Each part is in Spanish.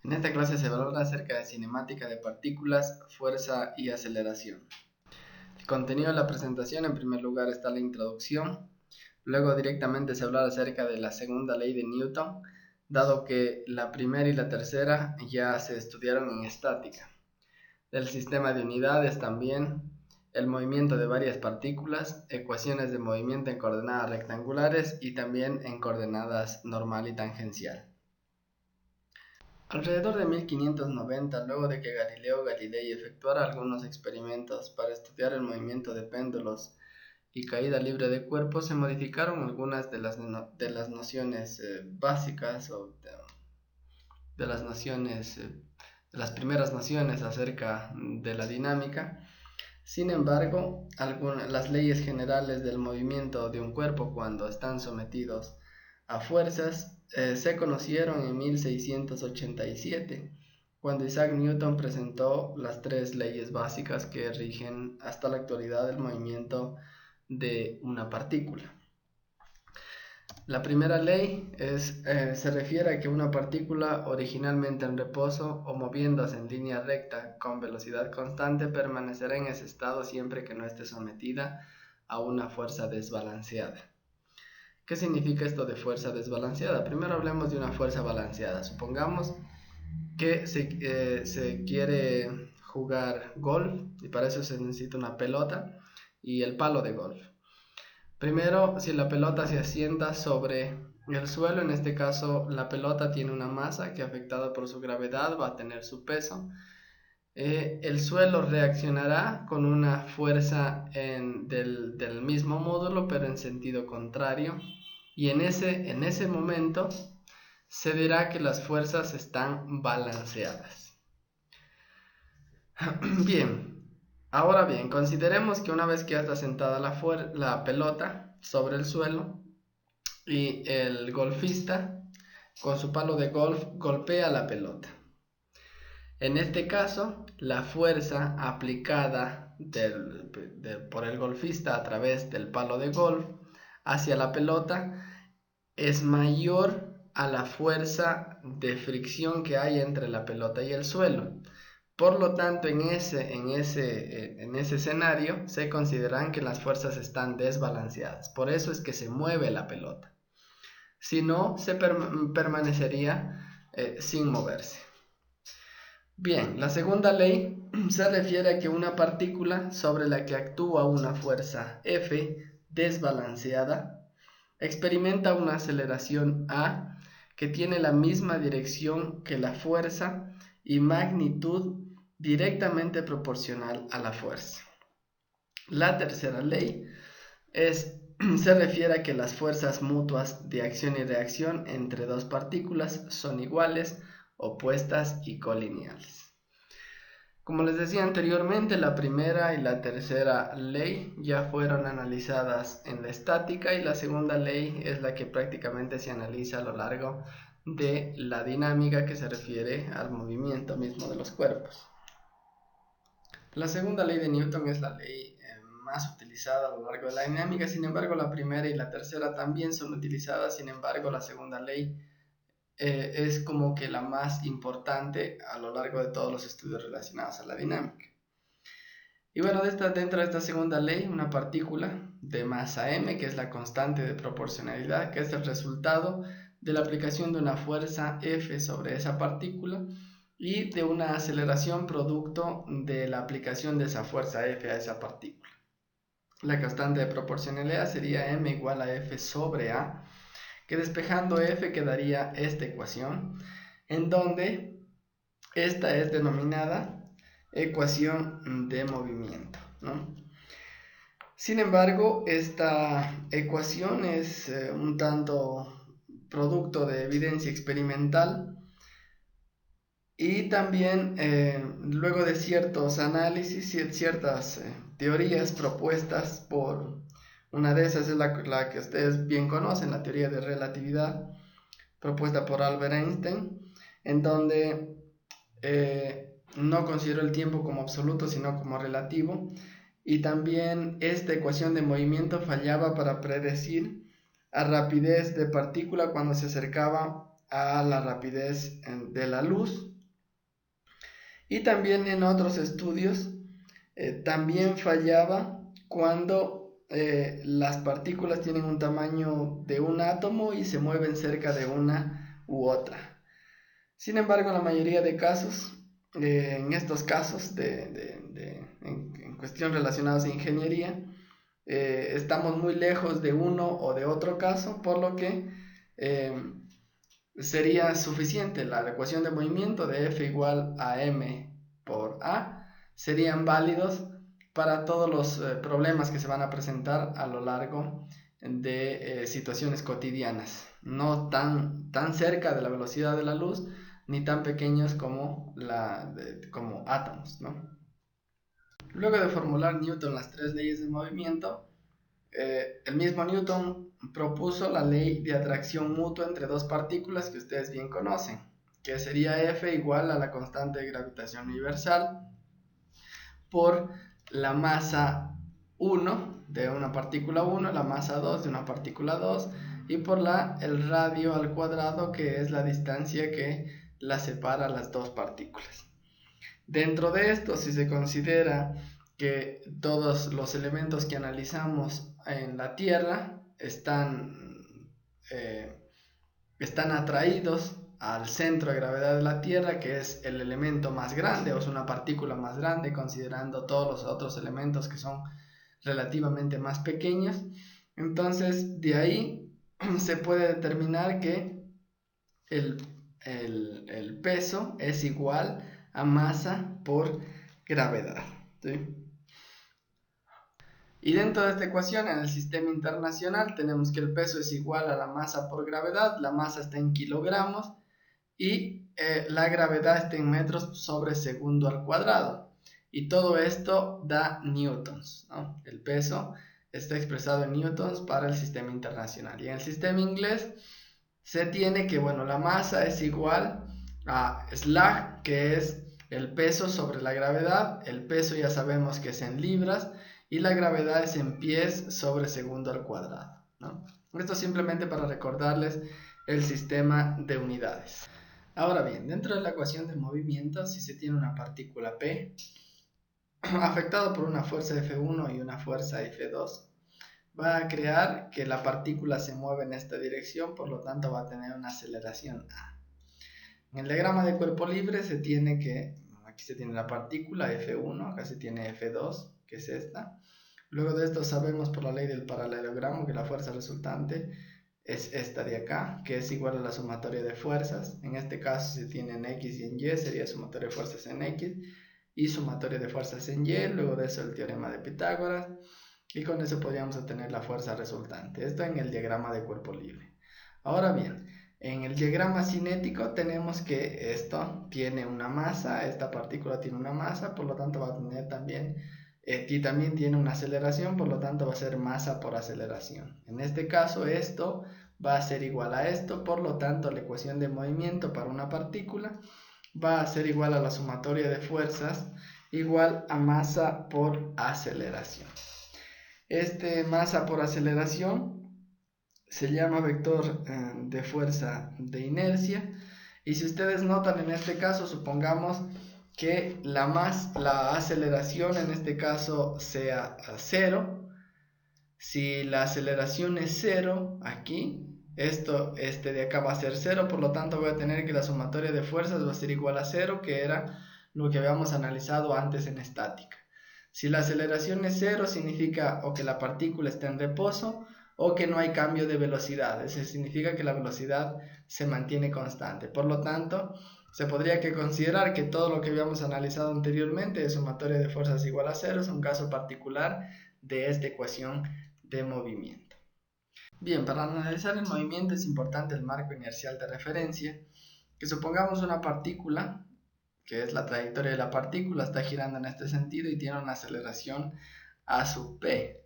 En esta clase se hablará acerca de cinemática de partículas, fuerza y aceleración. El contenido de la presentación: en primer lugar está la introducción, luego directamente se hablará acerca de la segunda ley de Newton, dado que la primera y la tercera ya se estudiaron en estática, del sistema de unidades también, el movimiento de varias partículas, ecuaciones de movimiento en coordenadas rectangulares y también en coordenadas normal y tangencial. Alrededor de 1590, luego de que Galileo Galilei efectuara algunos experimentos para estudiar el movimiento de péndulos y caída libre de cuerpos, se modificaron algunas de las nociones básicas de las nociones, de las primeras nociones acerca de la dinámica. Sin embargo, las leyes generales del movimiento de un cuerpo cuando están sometidos a fuerzas se conocieron en 1687, cuando Isaac Newton presentó las tres leyes básicas que rigen hasta la actualidad el movimiento de una partícula. La primera ley se refiere a que una partícula originalmente en reposo o moviéndose en línea recta con velocidad constante permanecerá en ese estado siempre que no esté sometida a una fuerza desbalanceada. ¿Qué significa esto de fuerza desbalanceada? Primero hablemos de una fuerza balanceada. Supongamos que se quiere jugar golf y para eso se necesita una pelota y el palo de golf. Primero, si la pelota se asienta sobre el suelo, en este caso la pelota tiene una masa que, afectada por su gravedad, va a tener su peso. El suelo reaccionará con una fuerza del mismo módulo, pero en sentido contrario, y en ese momento se dirá que las fuerzas están balanceadas. Ahora bien, consideremos que una vez que ya está sentada la pelota sobre el suelo y el golfista con su palo de golf golpea la pelota. En este caso, la fuerza aplicada por el golfista a través del palo de golf hacia la pelota es mayor a la fuerza de fricción que hay entre la pelota y el suelo. Por lo tanto, en ese escenario se consideran que las fuerzas están desbalanceadas. Por eso es que se mueve la pelota. Si no, se permanecería sin moverse. Bien, la segunda ley se refiere a que una partícula sobre la que actúa una fuerza F desbalanceada experimenta una aceleración A que tiene la misma dirección que la fuerza y magnitud directamente proporcional a la fuerza. La tercera ley se refiere a que las fuerzas mutuas de acción y reacción entre dos partículas son iguales, opuestas y colineales. Como les decía anteriormente, la primera y la tercera ley ya fueron analizadas en la estática y la segunda ley es la que prácticamente se analiza a lo largo de la dinámica, que se refiere al movimiento mismo de los cuerpos. La segunda ley de Newton es la ley más utilizada a lo largo de la dinámica. Sin embargo, la primera y la tercera también son utilizadas. Sin embargo, la segunda ley es como que la más importante a lo largo de todos los estudios relacionados a la dinámica. Y bueno, dentro de esta segunda ley, una partícula de masa m, que es la constante de proporcionalidad, que es el resultado de la aplicación de una fuerza F sobre esa partícula y de una aceleración producto de la aplicación de esa fuerza F a esa partícula. La constante de proporcionalidad sería m igual a F sobre A, que despejando F quedaría esta ecuación, en donde esta es denominada ecuación de movimiento, ¿no? Sin embargo, esta ecuación es un tanto producto de evidencia experimental y también luego de ciertos análisis y ciertas teorías propuestas por una de esas es la que ustedes bien conocen, la teoría de relatividad propuesta por Albert Einstein, en donde no considero el tiempo como absoluto sino como relativo, y también esta ecuación de movimiento fallaba para predecir a rapidez de partícula cuando se acercaba a la rapidez de la luz. Y también en otros estudios también fallaba cuando las partículas tienen un tamaño de un átomo y se mueven cerca de una u otra. Sin embargo, en la mayoría de casos, en estos casos en cuestión relacionados a ingeniería, estamos muy lejos de uno o de otro caso, por lo que sería suficiente la ecuación de movimiento de F igual a m por a, serían válidos para todos los problemas que se van a presentar a lo largo de situaciones cotidianas, no tan cerca de la velocidad de la luz, ni tan pequeños como átomos, ¿no? Luego de formular Newton las tres leyes de movimiento, el mismo Newton propuso la ley de atracción mutua entre dos partículas que ustedes bien conocen, que sería F igual a la constante de gravitación universal por la masa 1 de una partícula 1, la masa 2 de una partícula 2, y por el radio al cuadrado, que es la distancia que la separa las dos partículas. Dentro de esto, si se considera que todos los elementos que analizamos en la Tierra están atraídos al centro de gravedad de la Tierra, que es el elemento más grande, o es una partícula más grande, considerando todos los otros elementos que son relativamente más pequeños. Entonces, de ahí se puede determinar que el peso es igual a masa por gravedad, ¿sí? Y dentro de esta ecuación, en el sistema internacional, tenemos que el peso es igual a la masa por gravedad. La masa está en kilogramos y la gravedad está en metros sobre segundo al cuadrado. Y todo esto da newtons, ¿no? El peso está expresado en newtons para el sistema internacional. Y en el sistema inglés se tiene que, bueno, la masa es igual a slag, que es el peso sobre la gravedad. El peso ya sabemos que es en libras y la gravedad es en pies sobre segundo al cuadrado, ¿no? Esto simplemente para recordarles el sistema de unidades. Ahora bien, dentro de la ecuación de movimiento, si se tiene una partícula P afectado por una fuerza F1 y una fuerza F2, va a crear que la partícula se mueve en esta dirección, por lo tanto va a tener una aceleración A. En el diagrama de cuerpo libre se tiene que, aquí se tiene la partícula F1, acá se tiene F2, que es esta. Luego de esto sabemos por la ley del paralelogramo que la fuerza resultante es esta de acá, que es igual a la sumatoria de fuerzas. En este caso se tiene en X y en Y, sería sumatoria de fuerzas en X y sumatoria de fuerzas en Y. Luego de eso el teorema de Pitágoras, y con eso podríamos obtener la fuerza resultante. Esto en el diagrama de cuerpo libre. Ahora bien, en el diagrama cinético tenemos que esto tiene una masa, esta partícula tiene una masa, por lo tanto va a tener también, y también tiene una aceleración, por lo tanto va a ser masa por aceleración. En este caso esto va a ser igual a esto, por lo tanto la ecuación de movimiento para una partícula va a ser igual a la sumatoria de fuerzas igual a masa por aceleración. Este masa por aceleración se llama vector de fuerza de inercia, y si ustedes notan en este caso, supongamos que la aceleración en este caso sea 0. Si la aceleración es 0 aquí, este de acá va a ser 0, por lo tanto voy a tener que la sumatoria de fuerzas va a ser igual a 0, que era lo que habíamos analizado antes en estática. Si la aceleración es 0, significa o que la partícula está en reposo o que no hay cambio de velocidad. Eso significa que la velocidad se mantiene constante. Por lo tanto, se podría considerar que todo lo que habíamos analizado anteriormente de sumatoria de fuerzas igual a 0 es un caso particular de esta ecuación de movimiento. Bien, para analizar el movimiento es importante el marco inercial de referencia, que supongamos una partícula, que es la trayectoria de la partícula, está girando en este sentido y tiene una aceleración a sub p.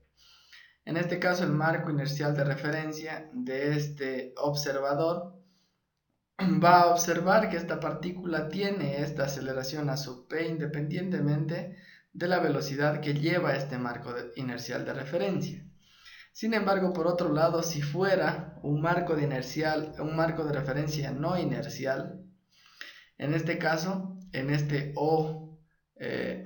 En este caso el marco inercial de referencia de este observador va a observar que esta partícula tiene esta aceleración a sub p independientemente de la velocidad que lleva este marco inercial de referencia. Sin embargo, por otro lado, si fuera un marco de referencia no inercial, en este caso, en este O', el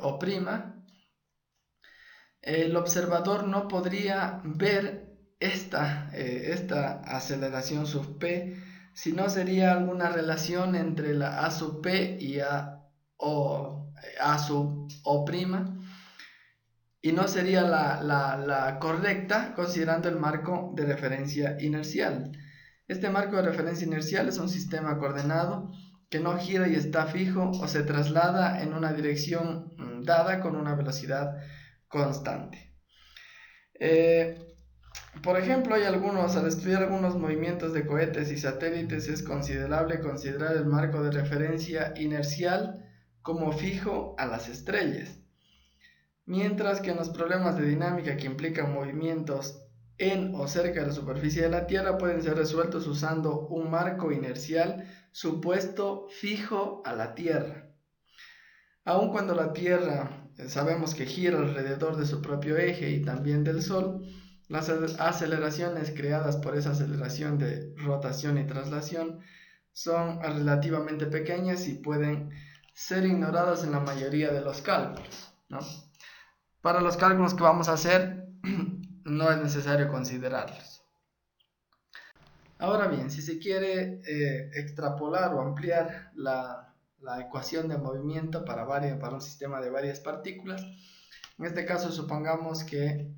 observador no podría ver esta aceleración sub P, sino sería alguna relación entre la A sub P y A sub O', y no sería la correcta considerando el marco de referencia inercial. Este marco de referencia inercial es un sistema coordenado que no gira y está fijo o se traslada en una dirección dada con una velocidad constante. Por ejemplo, al estudiar algunos movimientos de cohetes y satélites es considerable considerar el marco de referencia inercial como fijo a las estrellas. Mientras que en los problemas de dinámica que implican movimientos en o cerca de la superficie de la Tierra pueden ser resueltos usando un marco inercial supuesto fijo a la Tierra. Aun cuando la Tierra sabemos que gira alrededor de su propio eje y también del Sol, las aceleraciones creadas por esa aceleración de rotación y traslación son relativamente pequeñas y pueden ser ignoradas en la mayoría de los cálculos, ¿no? Para los cálculos que vamos a hacer, no es necesario considerarlos. Ahora bien, si se quiere extrapolar o ampliar la ecuación de movimiento para un sistema de varias partículas, en este caso supongamos que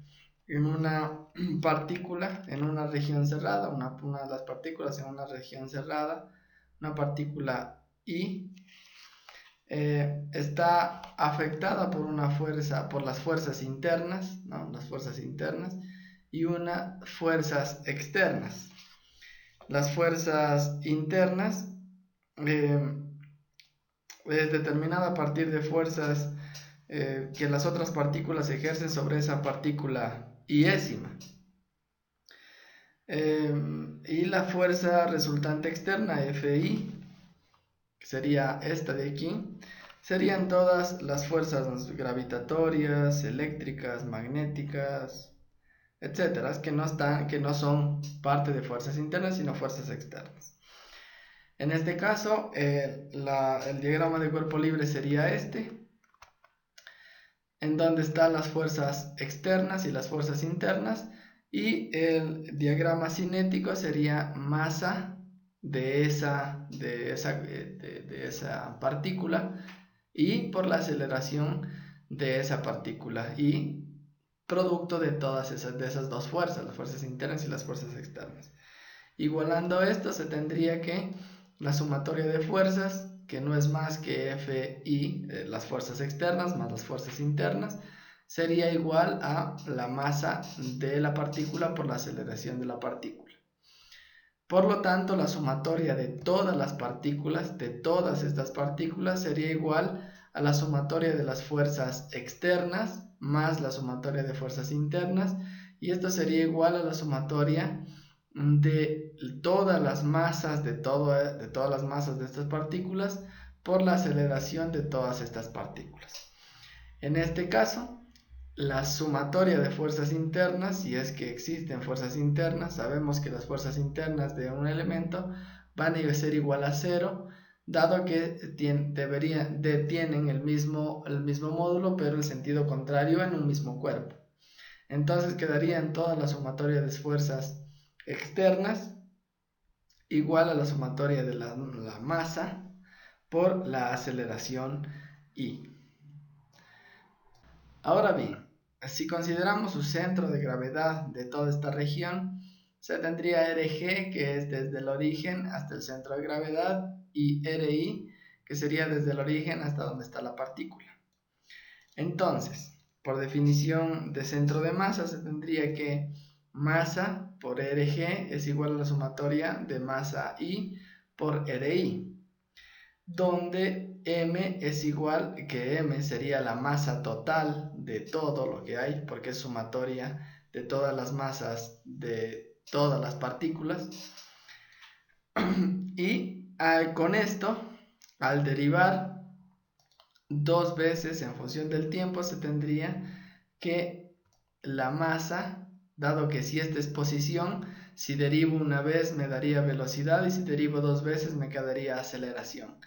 en una partícula en una región cerrada, una de las partículas en una región cerrada, una partícula I, está afectada por las fuerzas internas, ¿no? Las fuerzas internas y unas fuerzas externas. Las fuerzas internas es determinada a partir de fuerzas que las otras partículas ejercen sobre esa partícula iésima. Y la fuerza resultante externa, Fi, que sería esta de aquí, serían todas las fuerzas gravitatorias, eléctricas, magnéticas, etcétera, que no son parte de fuerzas internas, sino fuerzas externas. En este caso, el diagrama de cuerpo libre sería este, en donde están las fuerzas externas y las fuerzas internas, y el diagrama cinético sería masa de esa partícula y por la aceleración de esa partícula y producto de todas esas dos fuerzas, las fuerzas internas y las fuerzas externas. Igualando esto, se tendría que la sumatoria de fuerzas, que no es más que Fi, las fuerzas externas más las fuerzas internas, sería igual a la masa de la partícula por la aceleración de la partícula. Por lo tanto, la sumatoria de todas las partículas, de todas estas partículas, sería igual a la sumatoria de las fuerzas externas más la sumatoria de fuerzas internas, y esto sería igual a la sumatoria de todas las masas de todas las masas de estas partículas por la aceleración de todas estas partículas. En este caso, la sumatoria de fuerzas internas, si es que existen fuerzas internas, sabemos que las fuerzas internas de un elemento van a ser igual a 0, dado que tienen el mismo módulo, pero el sentido contrario en un mismo cuerpo. Entonces quedaría en toda la sumatoria de fuerzas externas igual a la sumatoria de la masa por la aceleración I. Ahora bien, si consideramos su centro de gravedad de toda esta región, se tendría RG, que es desde el origen hasta el centro de gravedad, y RI, que sería desde el origen hasta donde está la partícula. Entonces, por definición de centro de masa, se tendría que masa por RG es igual a la sumatoria de masa I por RI, donde M es igual que M sería la masa total de todo lo que hay, porque es sumatoria de todas las masas de todas las partículas. Y con esto, al derivar dos veces en función del tiempo, se tendría que la masa dado que si esta es posición, si derivo una vez me daría velocidad y si derivo dos veces me quedaría aceleración.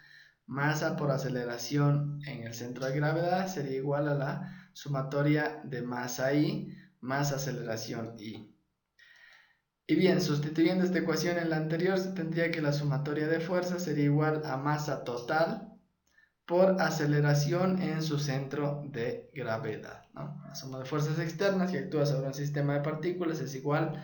Masa por aceleración en el centro de gravedad sería igual a la sumatoria de masa I más aceleración I. Y bien, sustituyendo esta ecuación en la anterior, se tendría que la sumatoria de fuerzas sería igual a masa total por aceleración en su centro de gravedad, ¿no? La suma de fuerzas externas que actúa sobre un sistema de partículas es igual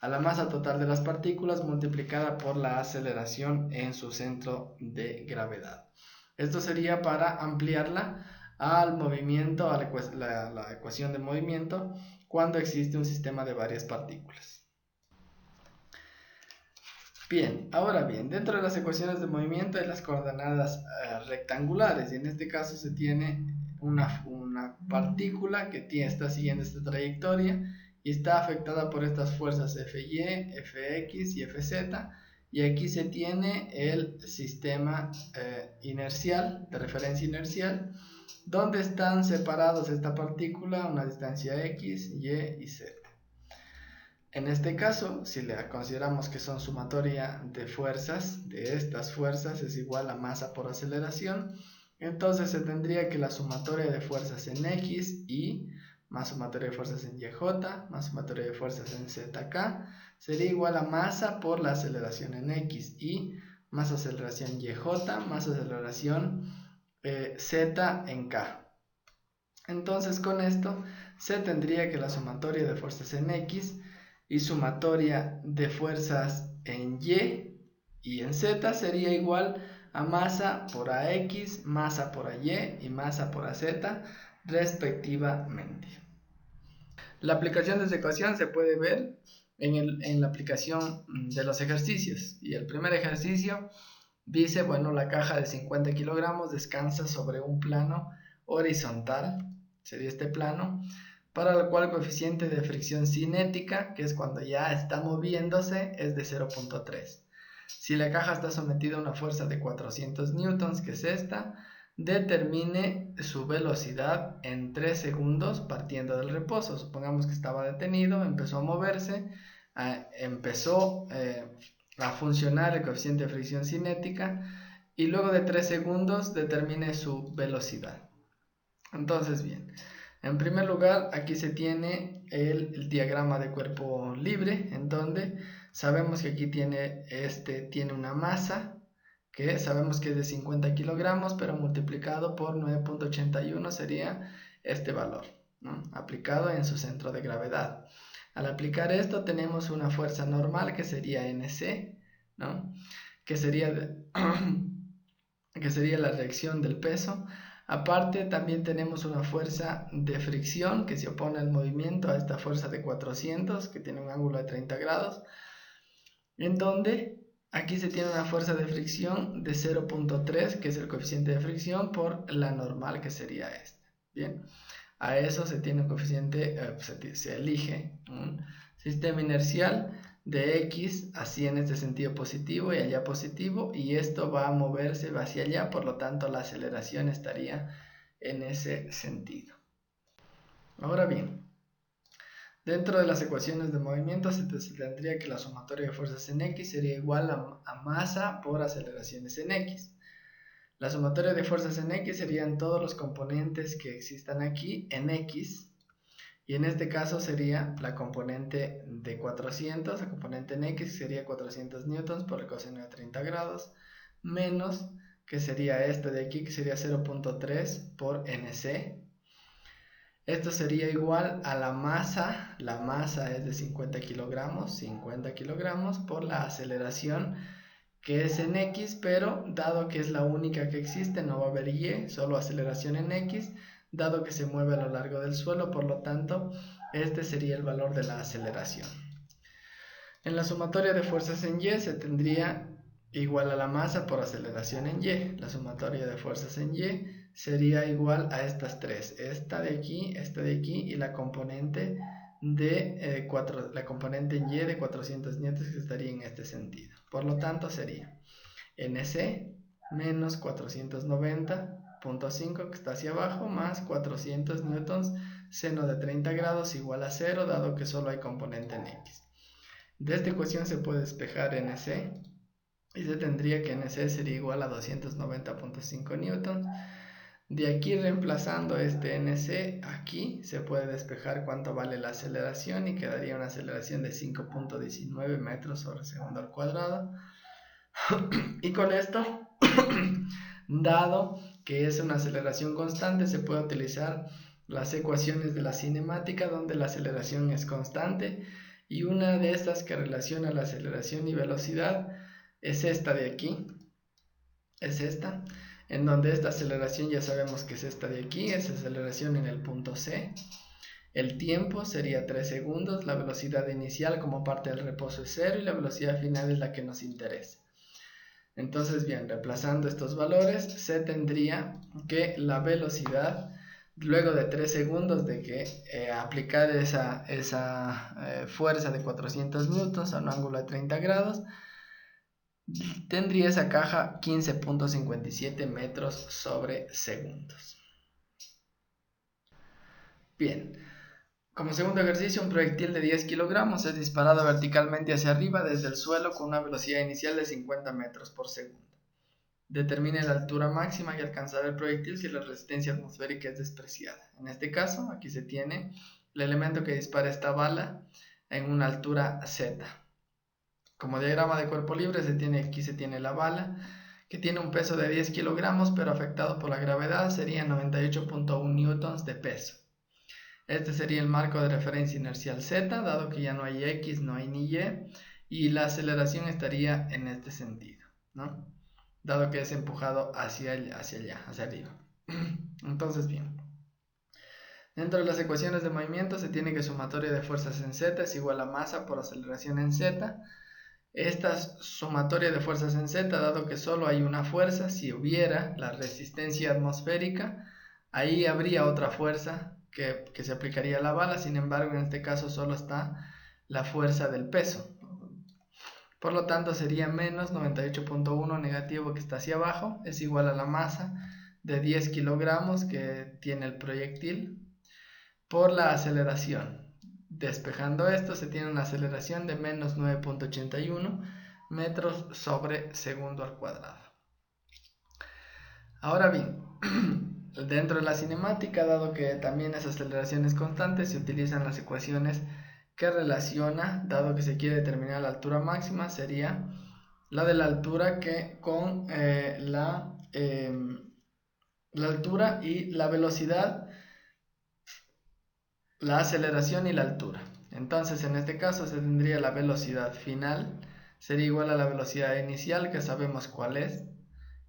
a la masa total de las partículas multiplicada por la aceleración en su centro de gravedad. Esto sería para ampliarla al movimiento, a la ecuación de movimiento cuando existe un sistema de varias partículas. Bien, ahora bien, dentro de las ecuaciones de movimiento hay las coordenadas rectangulares y en este caso se tiene una partícula que está siguiendo esta trayectoria y está afectada por estas fuerzas Fy, Fx y Fz, y aquí se tiene el sistema inercial, de referencia inercial, donde están separados esta partícula a una distancia x, y y z. En este caso, si le consideramos que son sumatoria de fuerzas, de estas fuerzas es igual a masa por aceleración, entonces se tendría que la sumatoria de fuerzas en x, y, más sumatoria de fuerzas en yj, más sumatoria de fuerzas en zk, sería igual a masa por la aceleración en x, y, más aceleración yj, más aceleración z en k. Entonces con esto se tendría que la sumatoria de fuerzas en x y sumatoria de fuerzas en y en z sería igual a masa por ax, masa por ay y masa por az respectivamente. La aplicación de esta ecuación se puede ver en la aplicación de los ejercicios. Y el primer ejercicio dice, bueno, la caja de 50 kilogramos descansa sobre un plano horizontal, sería este plano, para lo cual el coeficiente de fricción cinética, que es cuando ya está moviéndose, es de 0.3. Si la caja está sometida a una fuerza de 400 newtons, que es esta, determine su velocidad en 3 segundos partiendo del reposo. Supongamos que estaba detenido, empezó a moverse, empezó a funcionar el coeficiente de fricción cinética y luego de 3 segundos determine su velocidad. Entonces, bien, en primer lugar, aquí se tiene el diagrama de cuerpo libre, en donde sabemos que aquí tiene una masa, que sabemos que es de 50 kilogramos, pero multiplicado por 9.81 sería este valor, ¿no? Aplicado en su centro de gravedad. Al aplicar esto tenemos una fuerza normal que sería NC, ¿no? que sería la reacción del peso. Aparte también tenemos una fuerza de fricción que se opone al movimiento, a esta fuerza de 400 que tiene un ángulo de 30 grados, en donde aquí se tiene una fuerza de fricción de 0.3 que es el coeficiente de fricción por la normal que sería esta. Bien, a eso se tiene un coeficiente, se elige un sistema inercial de x así en este sentido positivo y allá positivo, y esto va a moverse, va hacia allá, por lo tanto la aceleración estaría en ese sentido. Ahora bien, dentro de las ecuaciones de movimiento se tendría que la sumatoria de fuerzas en x sería igual a masa por aceleraciones en x. La sumatoria de fuerzas en x serían todos los componentes que existan aquí en x, y en este caso sería la componente de 400, la componente en x sería 400 newtons por el coseno de 30 grados, menos, que sería este de aquí, que sería 0.3 por nc. Esto sería igual a la masa es de 50 kilogramos por la aceleración, que es en x, pero dado que es la única que existe, no va a haber y, solo aceleración en x, dado que se mueve a lo largo del suelo, por lo tanto, este sería el valor de la aceleración. En la sumatoria de fuerzas en y se tendría igual a la masa por aceleración en y. La sumatoria de fuerzas en y sería igual a estas tres, esta de aquí y la componente la componente en y de 400 newtons, que estaría en este sentido. Por lo tanto sería NC menos 490 0.5 que está hacia abajo más 400 newtons seno de 30 grados igual a 0, dado que solo hay componente en X. De esta ecuación se puede despejar NC y se tendría que NC sería igual a 290.5 newtons. De aquí, reemplazando este NC aquí, se puede despejar cuánto vale la aceleración y quedaría una aceleración de 5.19 metros sobre segundo al cuadrado. Y con esto, dado que es una aceleración constante, se puede utilizar las ecuaciones de la cinemática donde la aceleración es constante, y una de estas que relaciona la aceleración y velocidad es esta de aquí, es esta, en donde esta aceleración ya sabemos que es esta de aquí, es aceleración en el punto C. El tiempo sería 3 segundos, la velocidad inicial como parte del reposo es 0 y la velocidad final es la que nos interesa. Entonces, bien, reemplazando estos valores, se tendría que la velocidad, luego de 3 segundos de que aplicar esa fuerza de 400 newtons a un ángulo de 30 grados, tendría esa caja 15.57 metros sobre segundos. Bien, como segundo ejercicio, un proyectil de 10 kilogramos es disparado verticalmente hacia arriba desde el suelo con una velocidad inicial de 50 metros por segundo. Determine la altura máxima que alcanzará el proyectil si la resistencia atmosférica es despreciada. En este caso, aquí se tiene el elemento que dispara esta bala en una altura z. Como diagrama de cuerpo libre, aquí se tiene la bala, que tiene un peso de 10 kilogramos, pero afectado por la gravedad sería 98.1 newtons de peso. Este sería el marco de referencia inercial z, dado que ya no hay x, no hay ni y la aceleración estaría en este sentido, ¿no? Dado que es empujado hacia allá, hacia arriba. Entonces, bien. Dentro de las ecuaciones de movimiento se tiene que sumatoria de fuerzas en z es igual a masa por aceleración en z. Esta sumatoria de fuerzas en z, dado que solo hay una fuerza, si hubiera la resistencia atmosférica, ahí habría otra fuerza que se aplicaría a la bala. Sin embargo, en este caso solo está la fuerza del peso. Por lo tanto, sería menos 98.1 negativo que está hacia abajo, es igual a la masa de 10 kilogramos que tiene el proyectil por la aceleración. Despejando esto, se tiene una aceleración de menos 9.81 metros sobre segundo al cuadrado. Ahora bien, dentro de la cinemática, dado que también esa aceleración es constante, se utilizan las ecuaciones que relaciona, dado que se quiere determinar la altura máxima, sería la de la altura con la altura y la velocidad, la aceleración y la altura. Entonces, en este caso se tendría la velocidad final, sería igual a la velocidad inicial, que sabemos cuál es,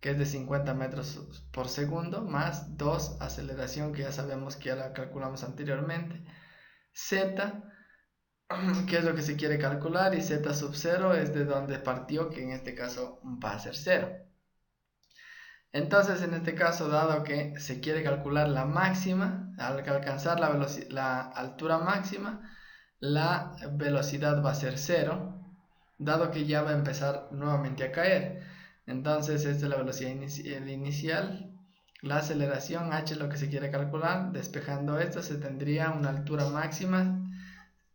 que es de 50 metros por segundo, más 2 aceleración, que ya sabemos que ya la calculamos anteriormente, z, que es lo que se quiere calcular, y z sub 0 es de donde partió, que en este caso va a ser 0. Entonces, en este caso, dado que se quiere calcular la máxima, al alcanzar la altura máxima, la velocidad va a ser 0, dado que ya va a empezar nuevamente a caer. Entonces, esta es la velocidad inicial, la aceleración h, lo que se quiere calcular. Despejando esto, se tendría una altura máxima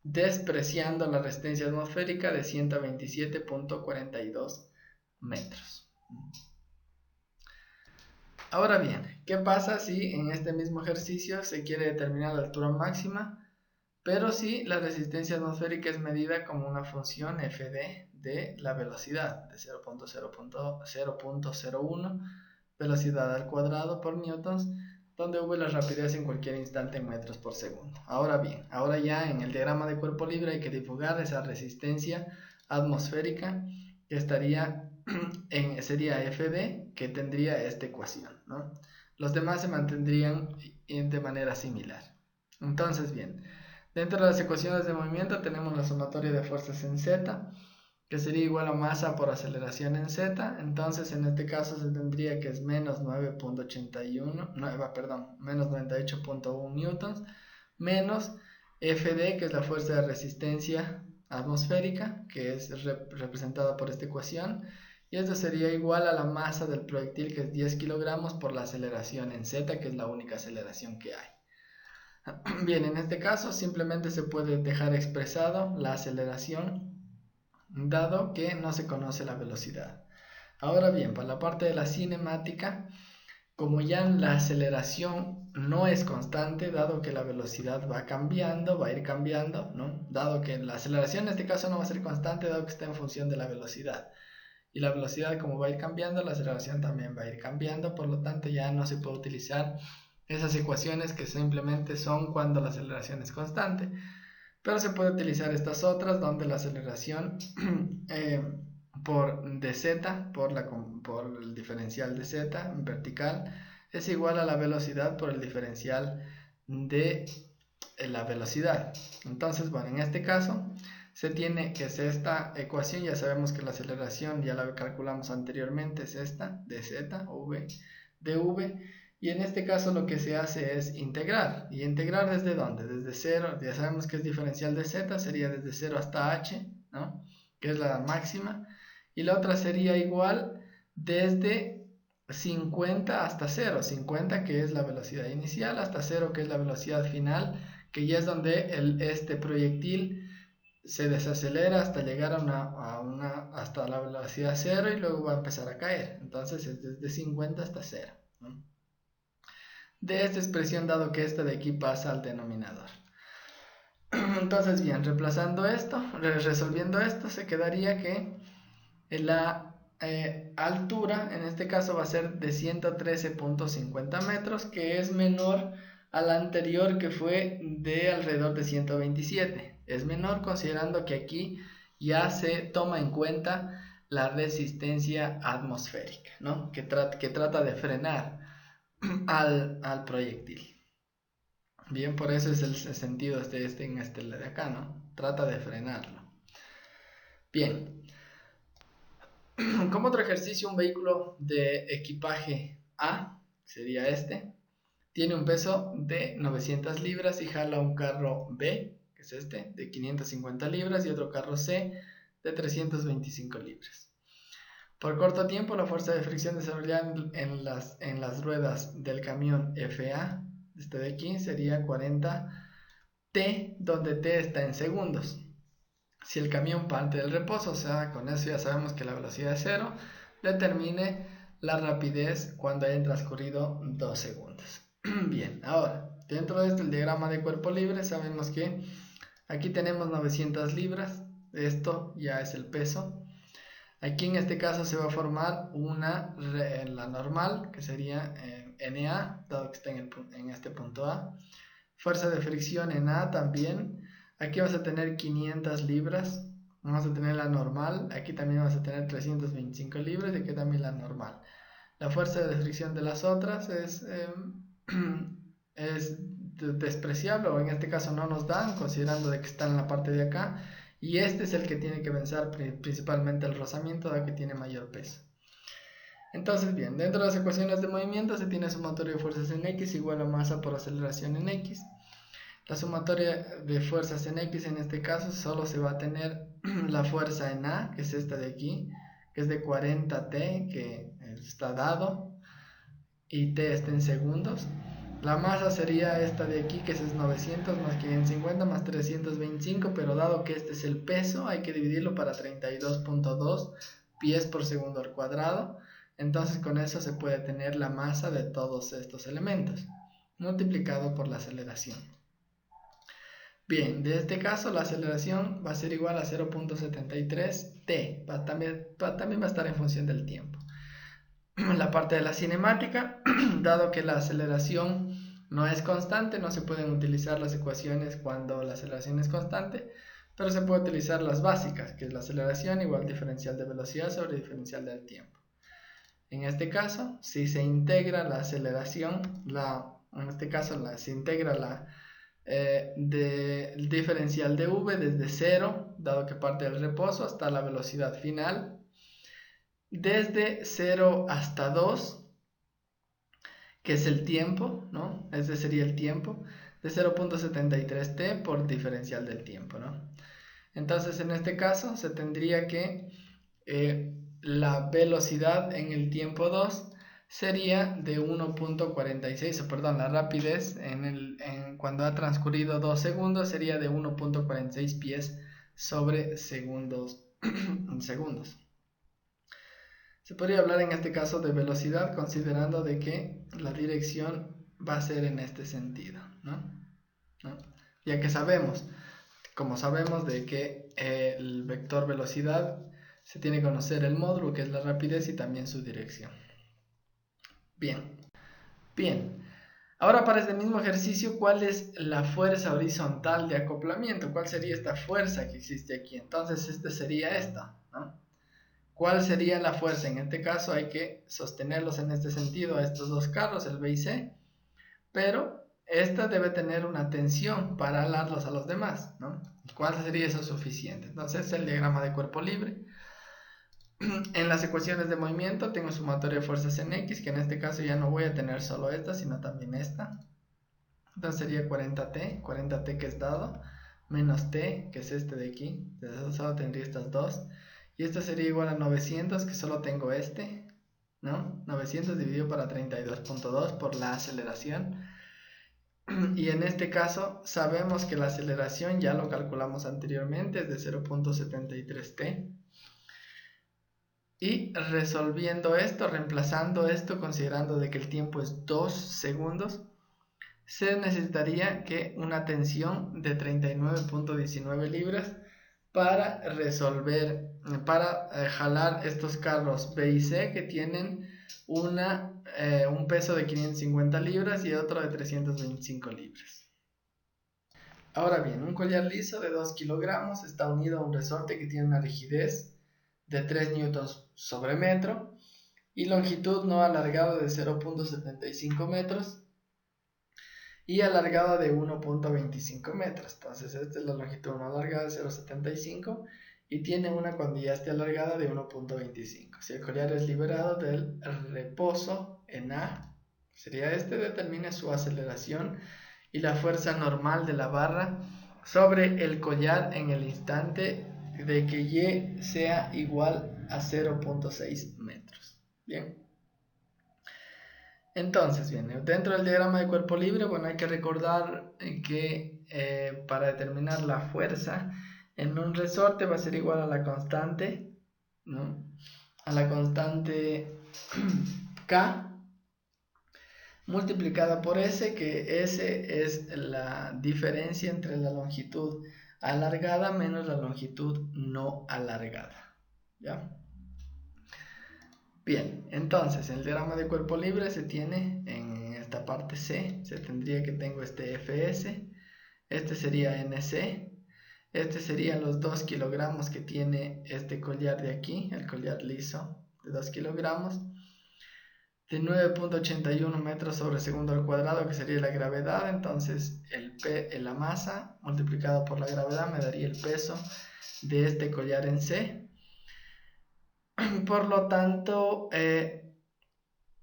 despreciando la resistencia atmosférica de 127.42 metros. Ahora bien, ¿qué pasa si en este mismo ejercicio se quiere determinar la altura máxima, pero si la resistencia atmosférica es medida como una función fd de la velocidad de 0.01 velocidad al cuadrado por newtons, donde v la rapidez en cualquier instante en metros por segundo? Ahora bien, ahora ya en el diagrama de cuerpo libre hay que dibujar esa resistencia atmosférica que estaría sería fd, que tendría esta ecuación, ¿no? Los demás se mantendrían de manera similar. Entonces, bien, dentro de las ecuaciones de movimiento tenemos la sumatoria de fuerzas en z, que sería igual a masa por aceleración en z. Entonces, en este caso se tendría que es menos 98.1 newtons, menos fd, que es la fuerza de resistencia atmosférica, que es representada por esta ecuación, y esto sería igual a la masa del proyectil, que es 10 kilogramos, por la aceleración en z, que es la única aceleración que hay. Bien, en este caso simplemente se puede dejar expresado la aceleración, dado que no se conoce la velocidad. Ahora bien, para la parte de la cinemática, como ya la aceleración no es constante, dado que la velocidad va cambiando, va a ir cambiando, ¿no? Dado que la aceleración en este caso no va a ser constante, dado que está en función de la velocidad. Y la velocidad, como va a ir cambiando, la aceleración también va a ir cambiando, por lo tanto ya no se puede utilizar esas ecuaciones que simplemente son cuando la aceleración es constante, pero se puede utilizar estas otras donde la aceleración por dz, por el diferencial de z en vertical, es igual a la velocidad por el diferencial de la velocidad. Entonces, bueno, en este caso se tiene que es esta ecuación, ya sabemos que la aceleración ya la calculamos anteriormente, es esta, dz, v, dv, y en este caso lo que se hace es integrar. ¿Y integrar desde dónde? Desde 0, ya sabemos que es diferencial de z, sería desde 0 hasta h, ¿no? Que es la máxima. Y la otra sería igual desde 50 hasta 0. 50 que es la velocidad inicial, hasta 0 que es la velocidad final, que ya es donde este proyectil se desacelera hasta llegar hasta la velocidad 0 y luego va a empezar a caer. Entonces es desde 50 hasta 0, ¿no? De esta expresión, dado que esta de aquí pasa al denominador. Entonces, bien, reemplazando esto, resolviendo esto, se quedaría que la altura, en este caso, va a ser de 113.50 metros, que es menor a la anterior, que fue de alrededor de 127. Es menor considerando que aquí ya se toma en cuenta la resistencia atmosférica, ¿no? que trata de frenar al proyectil. Bien, por eso es el sentido de de acá, ¿no? Trata de frenarlo. Bien. Como otro ejercicio, un vehículo de equipaje A, sería este, tiene un peso de 900 libras y jala un carro B, que es este, de 550 libras, y otro carro C de 325 libras. Por corto tiempo, la fuerza de fricción desarrollada en las ruedas del camión FA, este de aquí, sería 40 T, donde T está en segundos. Si el camión parte del reposo, o sea, con eso ya sabemos que la velocidad es 0, determine la rapidez cuando hayan transcurrido 2 segundos. Bien, ahora, dentro de esto, el diagrama de cuerpo libre, sabemos que aquí tenemos 900 libras, esto ya es el peso. Aquí en este caso se va a formar la normal, que sería NA, dado que está en este punto A. Fuerza de fricción en A también. Aquí vas a tener 500 libras. Vamos a tener la normal. Aquí también vas a tener 325 libras. Y aquí también la normal. La fuerza de fricción de las otras es despreciable, o en este caso no nos dan, considerando de que está en la parte de acá. Y este es el que tiene que vencer principalmente el rozamiento, dado que tiene mayor peso. Entonces, bien, dentro de las ecuaciones de movimiento se tiene sumatoria de fuerzas en X igual a masa por aceleración en X. La sumatoria de fuerzas en X en este caso solo se va a tener la fuerza en A, que es esta de aquí, que es de 40T, que está dado, y T está en segundos. La masa sería esta de aquí, que es 900 más 550 más 325, pero dado que este es el peso, hay que dividirlo para 32.2 pies por segundo al cuadrado. Entonces con eso se puede tener la masa de todos estos elementos, multiplicado por la aceleración. Bien, de este caso la aceleración va a ser igual a 0.73 t, también va a estar en función del tiempo. La parte de la cinemática, dado que la aceleración no es constante, no se pueden utilizar las ecuaciones cuando la aceleración es constante, pero se puede utilizar las básicas, que es la aceleración igual diferencial de velocidad sobre diferencial del tiempo. En este caso, si se integra la aceleración, se integra el diferencial de v desde 0, dado que parte del reposo, hasta la velocidad final, desde 0 hasta 2, que es el tiempo, ¿no? Ese sería el tiempo, de 0.73 t por diferencial del tiempo, ¿no? Entonces, en este caso, se tendría que la velocidad en el tiempo 2 sería de 1.46, perdón, la rapidez cuando ha transcurrido 2 segundos sería de 1.46 pies sobre segundos. segundos. Se podría hablar en este caso de velocidad considerando de que la dirección va a ser en este sentido, ¿no? Ya que sabemos, como sabemos de que el vector velocidad se tiene que conocer el módulo que es la rapidez y también su dirección. Bien. Ahora para este mismo ejercicio, ¿cuál es la fuerza horizontal de acoplamiento? ¿Cuál sería esta fuerza que existe aquí? Entonces este sería esta, ¿no? ¿Cuál sería la fuerza? En este caso hay que sostenerlos en este sentido a estos dos carros, el B y C, pero esta debe tener una tensión para alarlos a los demás, ¿no? ¿Cuál sería eso suficiente? Entonces el diagrama de cuerpo libre. En las ecuaciones de movimiento tengo sumatoria de fuerzas en X, que en este caso ya no voy a tener solo esta, sino también esta. Entonces sería 40t que es dado, menos t, que es este de aquí. Entonces solo tendría estas dos. Y esto sería igual a 900, que solo tengo este, ¿no? 900 dividido para 32.2 por la aceleración. Y en este caso sabemos que la aceleración ya lo calculamos anteriormente, es de 0.73t. Y resolviendo esto, reemplazando esto, considerando de que el tiempo es 2 segundos, se necesitaría que una tensión de 39.19 libras para resolver, para jalar estos carros B y C que tienen un peso de 550 libras y otro de 325 libras. Ahora bien, un collar liso de 2 kilogramos está unido a un resorte que tiene una rigidez de 3 newtons sobre metro y longitud no alargada de 0.75 metros y alargada de 1.25 metros. Entonces esta es la longitud no alargada de 0.75 y tiene una cuando ya esté alargada de 1.25. Si el collar es liberado del reposo en A, sería este, determine su aceleración y la fuerza normal de la barra sobre el collar en el instante de que Y sea igual a 0.6 metros. Bien. Entonces, bien, dentro del diagrama de cuerpo libre, bueno, hay que recordar que para determinar la fuerza en un resorte va a ser igual a la constante, ¿no? A la constante K multiplicada por S, que S es la diferencia entre la longitud alargada menos la longitud no alargada, ¿ya? Bien, entonces el diagrama de cuerpo libre se tiene en esta parte C, se tendría que tengo este FS, este sería NC, este serían los 2 kilogramos que tiene este collar de aquí, el collar liso de 2 kilogramos, de 9.81 metros sobre segundo al cuadrado, que sería la gravedad. Entonces la masa multiplicado por la gravedad me daría el peso de este collar en C. Por lo tanto,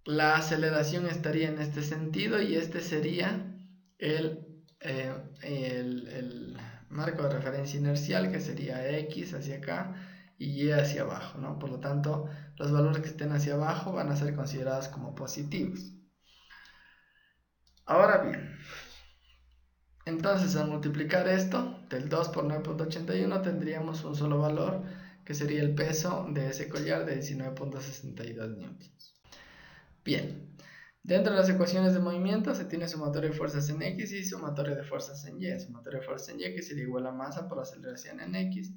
la aceleración estaría en este sentido y este sería el marco de referencia inercial, que sería X hacia acá y Y hacia abajo, ¿no? Por lo tanto, los valores que estén hacia abajo van a ser considerados como positivos. Ahora bien, entonces al multiplicar esto del 2 por 9.81 tendríamos un solo valor, que sería el peso de ese collar de 19.62 newtons. Bien, dentro de las ecuaciones de movimiento se tiene sumatoria de fuerzas en X y sumatoria de fuerzas en Y. Sumatoria de fuerzas en Y, que sería igual a masa por aceleración en X,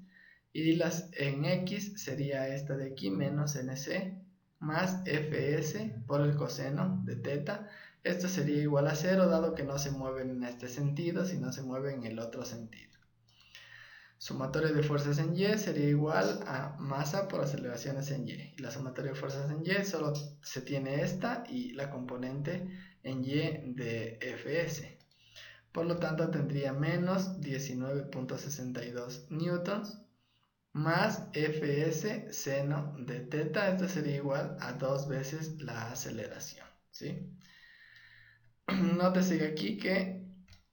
y las en X sería esta de aquí menos NC más Fs por el coseno de teta. Esto sería igual a 0, dado que no se mueven en este sentido, sino se mueven en el otro sentido. Sumatoria de fuerzas en Y sería igual a masa por aceleraciones en Y. Y la sumatoria de fuerzas en Y solo se tiene esta y la componente en Y de Fs. Por lo tanto tendría menos 19.62 newtons más Fs seno de teta. Esto sería igual a 2 veces la aceleración, ¿sí? Nótese aquí que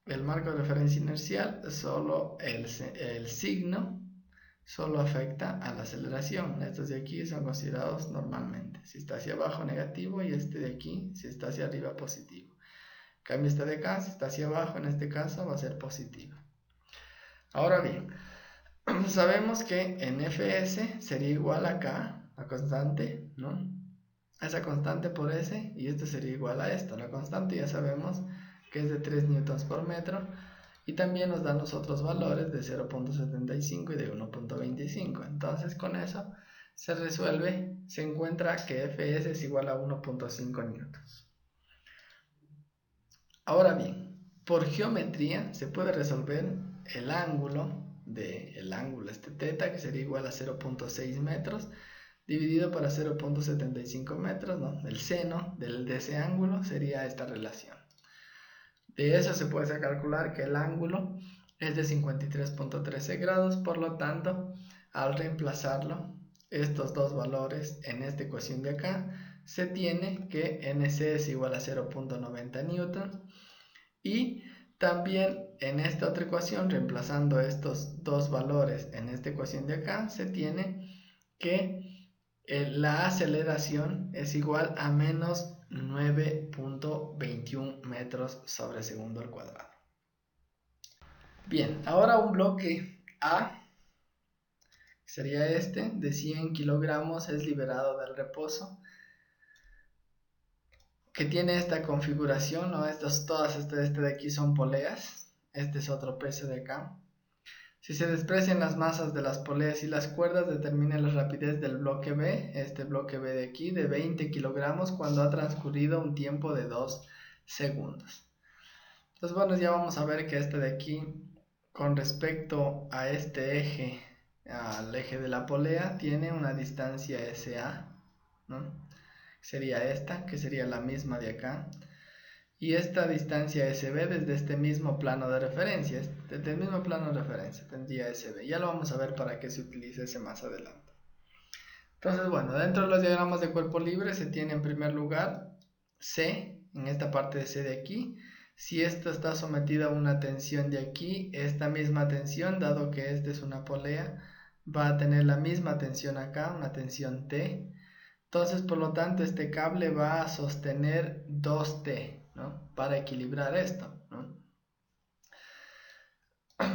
el marco de referencia inercial, solo el signo solo afecta a la aceleración. Estos de aquí son considerados normalmente. Si está hacia abajo, negativo, y este de aquí, si está hacia arriba, positivo. En cambio, este de acá, si está hacia abajo, en este caso, va a ser positivo. Ahora bien, sabemos que en Fs sería igual acá, la constante, ¿no? Esa constante por S, y esto sería igual a esto. La constante ya sabemos que es de 3 newtons por metro, y también nos dan los otros valores de 0.75 y de 1.25. Entonces con eso se resuelve, se encuentra que Fs es igual a 1.5 newtons. Ahora bien, por geometría se puede resolver el ángulo este θ, que sería igual a 0.6 metros, dividido para 0.75 metros, ¿no? El seno de ese ángulo sería esta relación. De eso se puede calcular que el ángulo es de 53.13 grados, por lo tanto, al reemplazarlo, estos dos valores en esta ecuación de acá, se tiene que NC es igual a 0.90 newton, y también en esta otra ecuación, reemplazando estos dos valores en esta ecuación de acá, se tiene que la aceleración es igual a menos 9.21 metros sobre segundo al cuadrado. Bien, ahora un bloque A, sería este, de 100 kilogramos, es liberado del reposo, que tiene esta configuración, ¿no? Todas este de aquí son poleas, este es otro peso de acá. Si se desprecian las masas de las poleas y las cuerdas, determina la rapidez del bloque B, este bloque B de aquí, de 20 kilogramos cuando ha transcurrido un tiempo de 2 segundos. Entonces, bueno, ya vamos a ver que este de aquí, con respecto a este eje, al eje de la polea, tiene una distancia SA, ¿no? Sería esta, que sería la misma de acá. Y esta distancia SB desde este mismo plano de referencia, desde el mismo plano de referencia tendría SB. Ya lo vamos a ver para qué se utiliza ese más adelante. Entonces, bueno, dentro de los diagramas de cuerpo libre se tiene en primer lugar C, en esta parte de C de aquí. Si esto está sometido a una tensión de aquí, esta misma tensión, dado que esta es una polea, va a tener la misma tensión acá, una tensión T. Entonces, por lo tanto, este cable va a sostener 2T, ¿no? Para equilibrar esto, ¿no?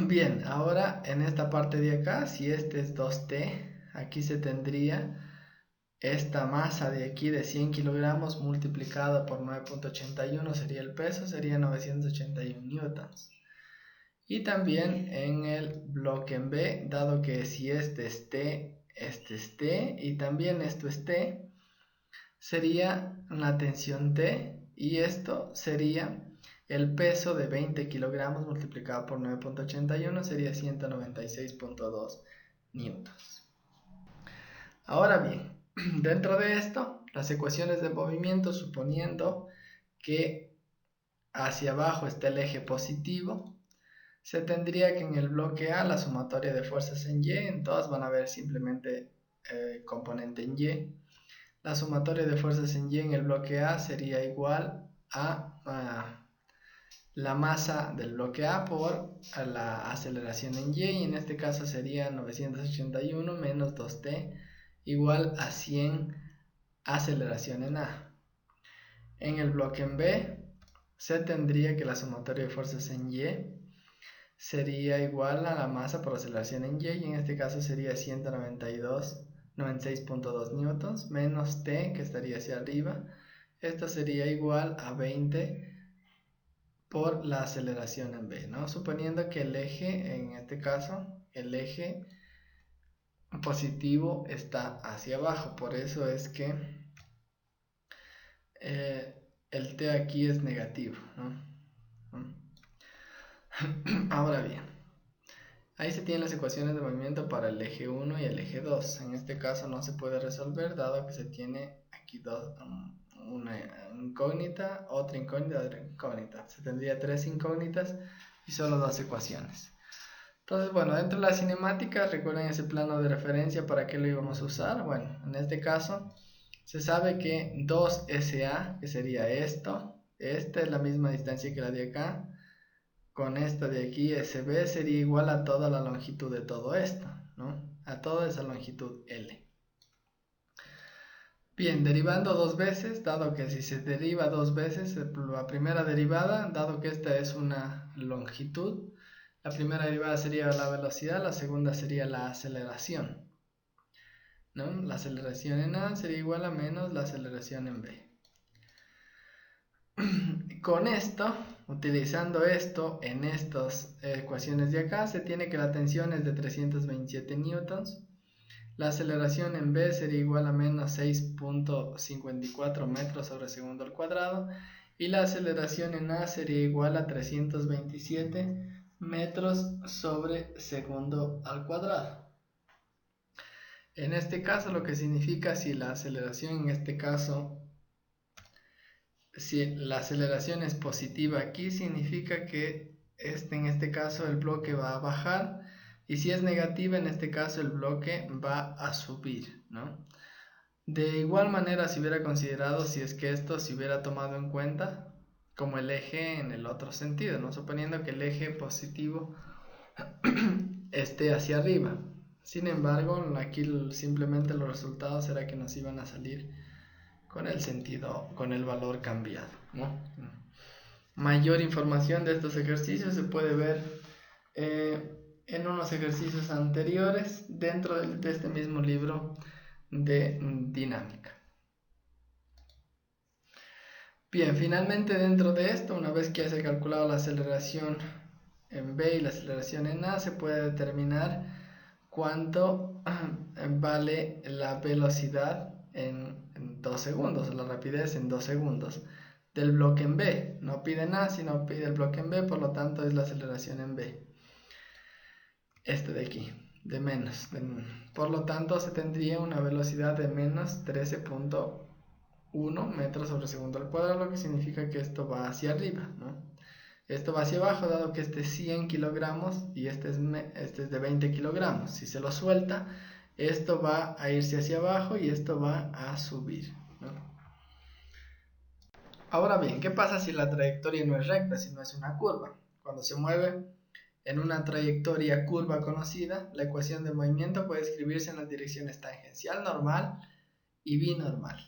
Bien, ahora en esta parte de acá, si este es 2T, aquí se tendría esta masa de aquí de 100 kilogramos multiplicada por 9.81 sería el peso, sería 981 newtons. Y también en el bloque en B, dado que si este es T, este es T, y también esto es T, sería la tensión T, y esto sería el peso de 20 kilogramos multiplicado por 9.81, sería 196.2 newtons. Ahora bien, dentro de esto, las ecuaciones de movimiento, suponiendo que hacia abajo está el eje positivo, se tendría que en el bloque A la sumatoria de fuerzas en Y, en todas van a haber simplemente componente en Y. La sumatoria de fuerzas en Y en el bloque A sería igual a la masa del bloque A por la aceleración en Y, y en este caso sería 981 menos 2T igual a 100 aceleración en A. En el bloque en B se tendría que la sumatoria de fuerzas en Y sería igual a la masa por aceleración en Y, y en este caso sería 96.2 newtons menos T, que estaría hacia arriba. Esto sería igual a 20 por la aceleración en B, ¿no? Suponiendo que el eje, en este caso, el eje positivo está hacia abajo, por eso es que el T aquí es negativo, ¿no? Ahora bien, ahí se tienen las ecuaciones de movimiento para el eje 1 y el eje 2. En este caso no se puede resolver, dado que se tiene aquí una incógnita, otra incógnita, otra incógnita. Se tendría 3 incógnitas y solo 2 ecuaciones. Entonces, bueno, dentro de la cinemática, recuerden ese plano de referencia, ¿para qué lo íbamos a usar? Bueno, en este caso, se sabe que 2SA, que sería esto, esta es la misma distancia que la de acá, con esta de aquí, SB, sería igual a toda la longitud de todo esto, ¿no? a toda esa longitud L. Bien, derivando dos veces, dado que si se deriva dos veces, la primera derivada, dado que esta es una longitud, la primera derivada sería la velocidad, la segunda sería la aceleración, ¿no? La aceleración en A sería igual a menos la aceleración en B. Con esto, utilizando esto en estas ecuaciones de acá, se tiene que la tensión es de 327 newtons. La aceleración en B sería igual a menos 6.54 metros sobre segundo al cuadrado. Y la aceleración en A sería igual a 327 metros sobre segundo al cuadrado. En este caso, lo que significa si la aceleración en este caso, si la aceleración es positiva aquí, significa que en este caso el bloque va a bajar. Y si es negativa, en este caso el bloque va a subir, ¿no? De igual manera, si hubiera considerado, si es que esto se hubiera tomado en cuenta como el eje en el otro sentido, ¿no? Suponiendo que el eje positivo esté hacia arriba. Sin embargo, aquí simplemente los resultados será que nos iban a salir con el sentido, con el valor cambiado, ¿no? Mayor información de estos ejercicios se puede ver en unos ejercicios anteriores dentro de este mismo libro de dinámica. Bien, finalmente dentro de esto, una vez que ya se ha calculado la aceleración en B y la aceleración en A, se puede determinar cuánto vale la velocidad en 2 segundos, la rapidez en 2 segundos del bloque en B. No pide A, sino pide el bloque en B, por lo tanto es la aceleración en B. Este de aquí, de menos. Por lo tanto, se tendría una velocidad de menos 13.1 metros sobre segundo al cuadrado, lo que significa que esto va hacia arriba, ¿no? Esto va hacia abajo, dado que este es 100 kilogramos y este es de 20 kilogramos. Si se lo suelta, esto va a irse hacia abajo y esto va a subir, ¿no? Ahora bien, ¿qué pasa si la trayectoria no es recta, si no es una curva? Cuando se mueve en una trayectoria curva conocida, la ecuación de movimiento puede escribirse en las direcciones tangencial normal y binormal.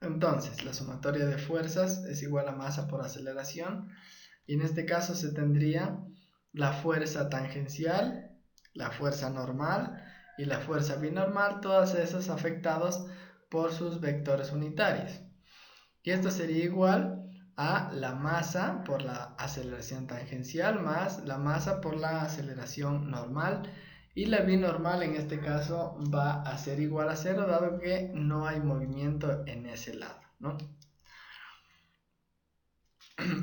Entonces, la sumatoria de fuerzas es igual a masa por aceleración, y en este caso se tendría la fuerza tangencial, la fuerza normal y la fuerza binormal, todas esas afectados por sus vectores unitarios. Y esto sería igual a la masa por la aceleración tangencial más la masa por la aceleración normal, y la binormal en este caso va a ser igual a 0, dado que no hay movimiento en ese lado, ¿no?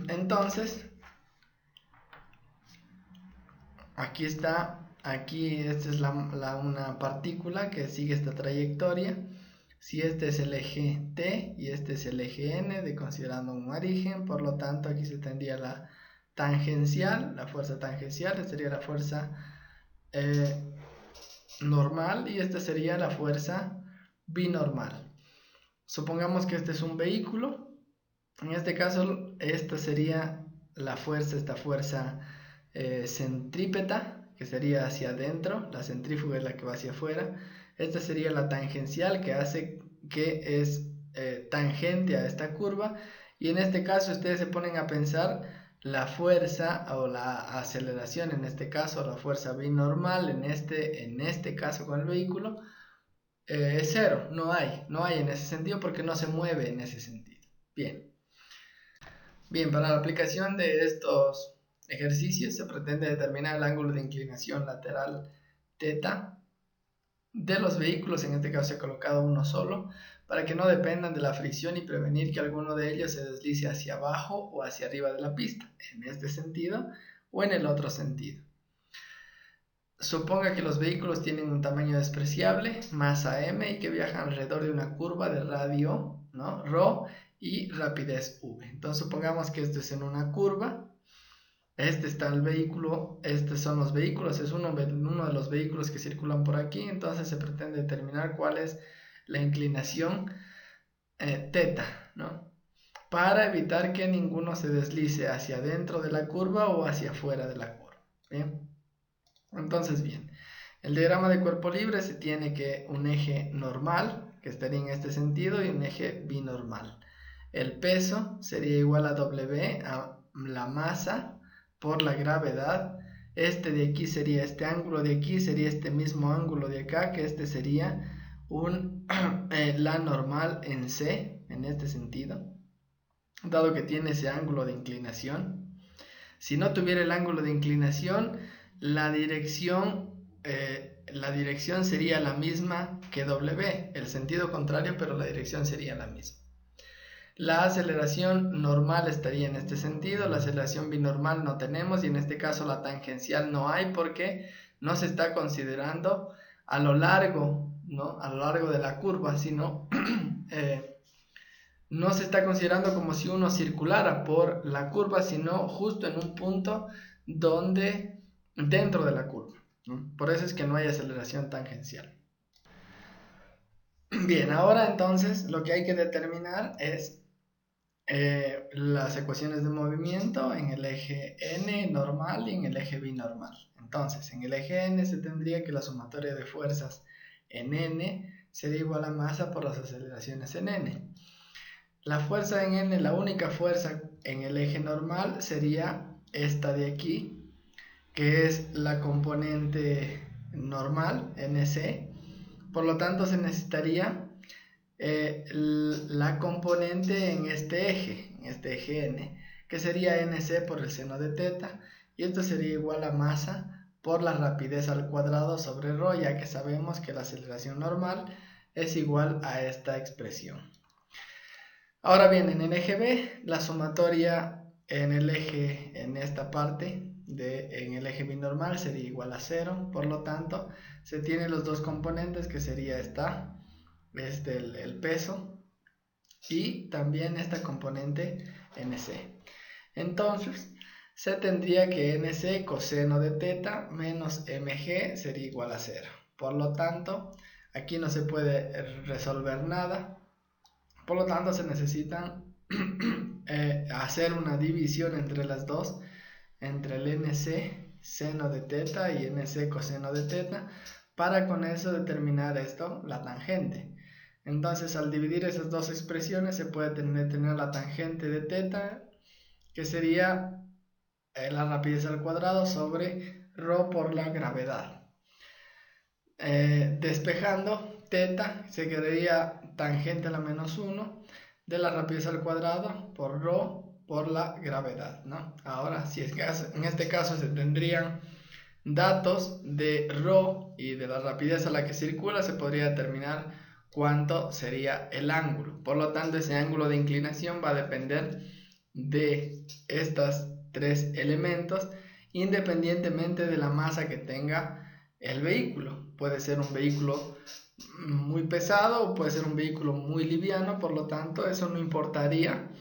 Entonces, aquí está, esta es una partícula que sigue esta trayectoria. Si este es el eje T y este es el eje N, considerando un origen, por lo tanto aquí se tendría la tangencial, la fuerza tangencial, esta sería la fuerza normal y esta sería la fuerza binormal. Supongamos que este es un vehículo, en este caso esta sería la fuerza, esta fuerza centrípeta, que sería hacia adentro, la centrífuga es la que va hacia afuera. Esta sería la tangencial, que hace que es tangente a esta curva, y en este caso ustedes se ponen a pensar la fuerza o la aceleración, en este caso la fuerza binormal, en este caso con el vehículo, es cero, no hay en ese sentido porque no se mueve en ese sentido. Bien, para la aplicación de estos ejercicios se pretende determinar el ángulo de inclinación lateral θ de los vehículos, en este caso se ha colocado uno solo, para que no dependan de la fricción y prevenir que alguno de ellos se deslice hacia abajo o hacia arriba de la pista, en este sentido o en el otro sentido. Suponga que los vehículos tienen un tamaño despreciable, masa m, y que viajan alrededor de una curva de radio, ¿no?, ρ, y rapidez v. Entonces supongamos que esto es en una curva. Este está el vehículo, estos son los vehículos, es uno de los vehículos que circulan por aquí. Entonces se pretende determinar cuál es la inclinación θ, ¿no?, para evitar que ninguno se deslice hacia dentro de la curva o hacia afuera de la curva. Bien, entonces bien, El diagrama de cuerpo libre se tiene que un eje normal, que estaría en este sentido, y un eje binormal. El peso sería igual a W, a la masa por la gravedad. Este de aquí sería este ángulo de aquí, sería este mismo ángulo de acá, que este sería la normal en C, en este sentido, dado que tiene ese ángulo de inclinación. Si no tuviera el ángulo de inclinación, la dirección sería la misma que W, el sentido contrario, pero la dirección sería la misma. La aceleración normal estaría en este sentido, la aceleración binormal no tenemos, y en este caso la tangencial no hay porque no se está considerando a lo largo, ¿no? A lo largo de la curva, sino no se está considerando como si uno circulara por la curva, sino justo en un punto donde dentro de la curva, ¿no? Por eso es que no hay aceleración tangencial. Bien, ahora entonces lo que hay que determinar es las ecuaciones de movimiento en el eje n normal y en el eje binormal. Entonces, en el eje n se tendría que la sumatoria de fuerzas en n sería igual a masa por las aceleraciones en n. La fuerza en n, la única fuerza en el eje normal sería esta de aquí, que es la componente normal, nc. Por lo tanto, se necesitaría la componente en este eje n, que sería nc por el seno de teta, y esto sería igual a masa por la rapidez al cuadrado sobre ρ, ya que sabemos que la aceleración normal es igual a esta expresión. Ahora bien, en el eje B, la sumatoria en esta parte, en el eje binormal sería igual a 0, por lo tanto, se tienen los dos componentes, que sería el peso, y también esta componente NC. Entonces, se tendría que NC coseno de teta menos mg sería igual a 0. Por lo tanto, aquí no se puede resolver nada. Por lo tanto, se necesitan hacer una división entre las dos, entre el NC seno de teta y NC coseno de teta, para con eso determinar la tangente. Entonces, al dividir esas dos expresiones, se puede tener la tangente de teta, que sería la rapidez al cuadrado sobre ρ por la gravedad. Despejando teta, se quedaría tangente a la menos 1 de la rapidez al cuadrado por ρ por la gravedad, ¿no? Ahora, si es que en este caso se tendrían datos de ρ y de la rapidez a la que circula, se podría determinar cuánto sería el ángulo. Por lo tanto, ese ángulo de inclinación va a depender de estos tres elementos, independientemente de la masa que tenga el vehículo. Puede ser un vehículo muy pesado o puede ser un vehículo muy liviano, por lo tanto eso no importaría,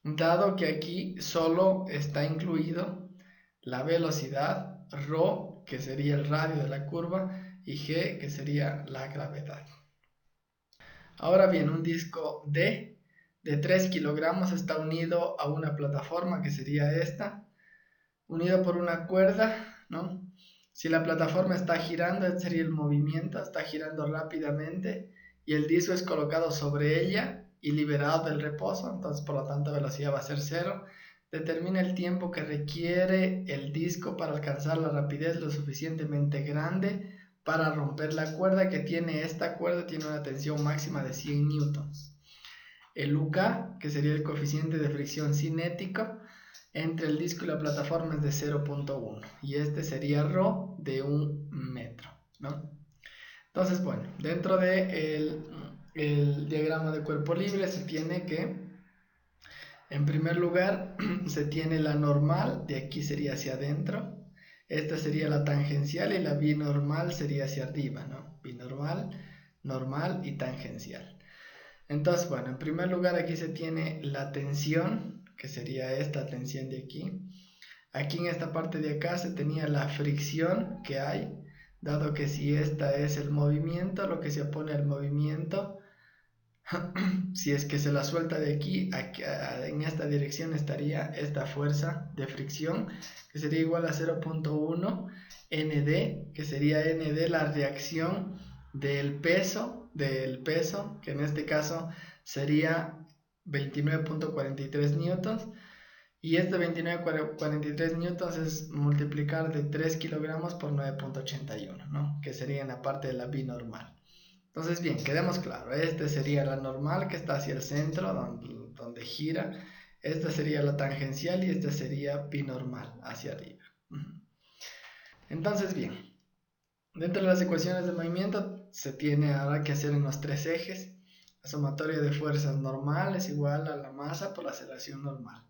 dado que aquí solo está incluido la velocidad, ρ, que sería el radio de la curva, y g, que sería la gravedad. Ahora bien, un disco D de 3 kilogramos está unido a una plataforma, que sería esta, unido por una cuerda, ¿no? Si la plataforma está girando, este sería el movimiento, está girando rápidamente, y el disco es colocado sobre ella y liberado del reposo, entonces por lo tanto la velocidad va a ser 0. Determina el tiempo que requiere el disco para alcanzar la rapidez lo suficientemente grande para romper la cuerda, que esta cuerda tiene una tensión máxima de 100 newtons. El UK, que sería el coeficiente de fricción cinético entre el disco y la plataforma, es de 0.1, y este sería ρ de 1 metro, ¿no? Entonces, bueno, dentro del diagrama de cuerpo libre se tiene que, en primer lugar, se tiene la normal, de aquí sería hacia adentro, esta sería la tangencial, y la binormal sería hacia arriba, ¿no? Binormal, normal y tangencial. Entonces, bueno, en primer lugar aquí se tiene la tensión, que sería esta tensión de aquí. Aquí en esta parte de acá se tenía la fricción que hay, dado que si esta es el movimiento, lo que se opone al movimiento Si es que se la suelta de aquí, en esta dirección estaría esta fuerza de fricción, que sería igual a 0.1 nd, que sería nd la reacción del peso, que en este caso sería 29.43 newtons. Y este 29.43 newtons es multiplicar de 3 kilogramos por 9.81, ¿no? Que sería en la parte de la binormal. Entonces, bien, quedemos claro. Este sería la normal que está hacia el centro, donde gira. Esta sería la tangencial y esta sería binormal hacia arriba. Entonces, bien, dentro de las ecuaciones de movimiento se tiene ahora que hacer en los tres ejes. La sumatoria de fuerzas normal es igual a la masa por la aceleración normal.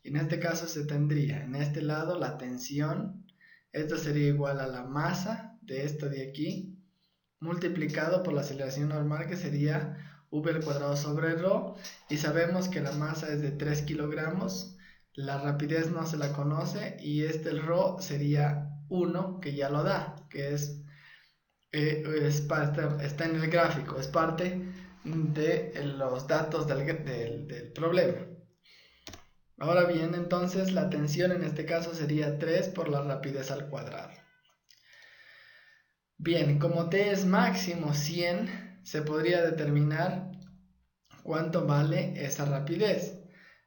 Y en este caso se tendría en este lado la tensión. Esto sería igual a la masa de esto de aquí, multiplicado por la aceleración normal, que sería v al cuadrado sobre ρ, y sabemos que la masa es de 3 kilogramos, la rapidez no se la conoce, y el ρ sería 1, que ya lo da, que está en el gráfico, es parte de los datos del problema. Ahora bien, entonces la tensión en este caso sería 3 por la rapidez al cuadrado. Bien, como t es máximo 100, se podría determinar cuánto vale esa rapidez.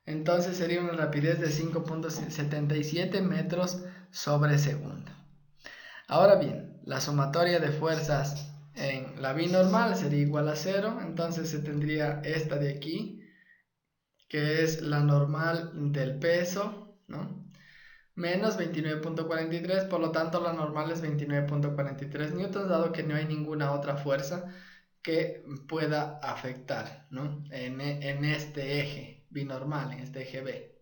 Entonces sería una rapidez de 5.77 metros sobre segundo. Ahora bien, la sumatoria de fuerzas en la binormal sería igual a 0, entonces se tendría esta de aquí, que es la normal del peso, ¿no? Menos 29.43, por lo tanto la normal es 29.43 newtons, dado que no hay ninguna otra fuerza que pueda afectar, ¿no? en este eje binormal, en este eje B.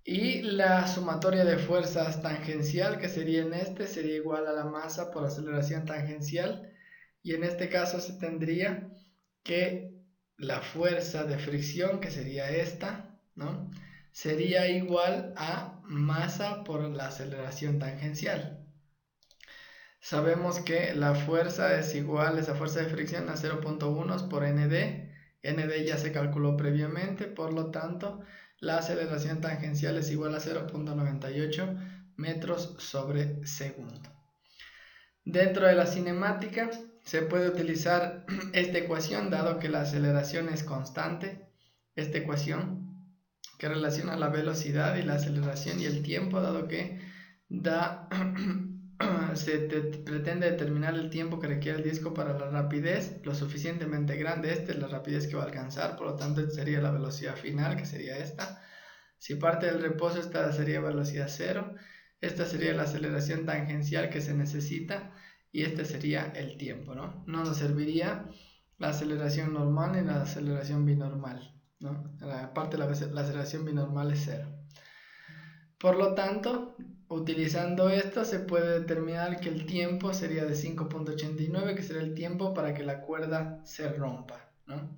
Y la sumatoria de fuerzas tangencial, que sería en este, sería igual a la masa por aceleración tangencial, y en este caso se tendría que la fuerza de fricción, que sería esta, ¿no?, sería igual a masa por la aceleración tangencial. Sabemos que la fuerza es igual, esa fuerza de fricción, a 0.1 por nd. Nd ya se calculó previamente, por lo tanto la aceleración tangencial es igual a 0.98 metros sobre segundo. Dentro de la cinemática se puede utilizar esta ecuación, dado que la aceleración es constante. Esta ecuación que relaciona la velocidad y la aceleración y el tiempo, dado que pretende determinar el tiempo que requiere el disco para la rapidez lo suficientemente grande. Esta es la rapidez que va a alcanzar, por lo tanto esta sería la velocidad final, que sería esta. Si parte del reposo, esta sería velocidad 0. Esta sería la aceleración tangencial que se necesita, y este sería el tiempo, ¿no? No nos serviría la aceleración normal ni la aceleración binormal, ¿no? Aparte la aceleración binormal es 0. Por lo tanto, utilizando esto se puede determinar que el tiempo sería de 5.89, que será el tiempo para que la cuerda se rompa, ¿no?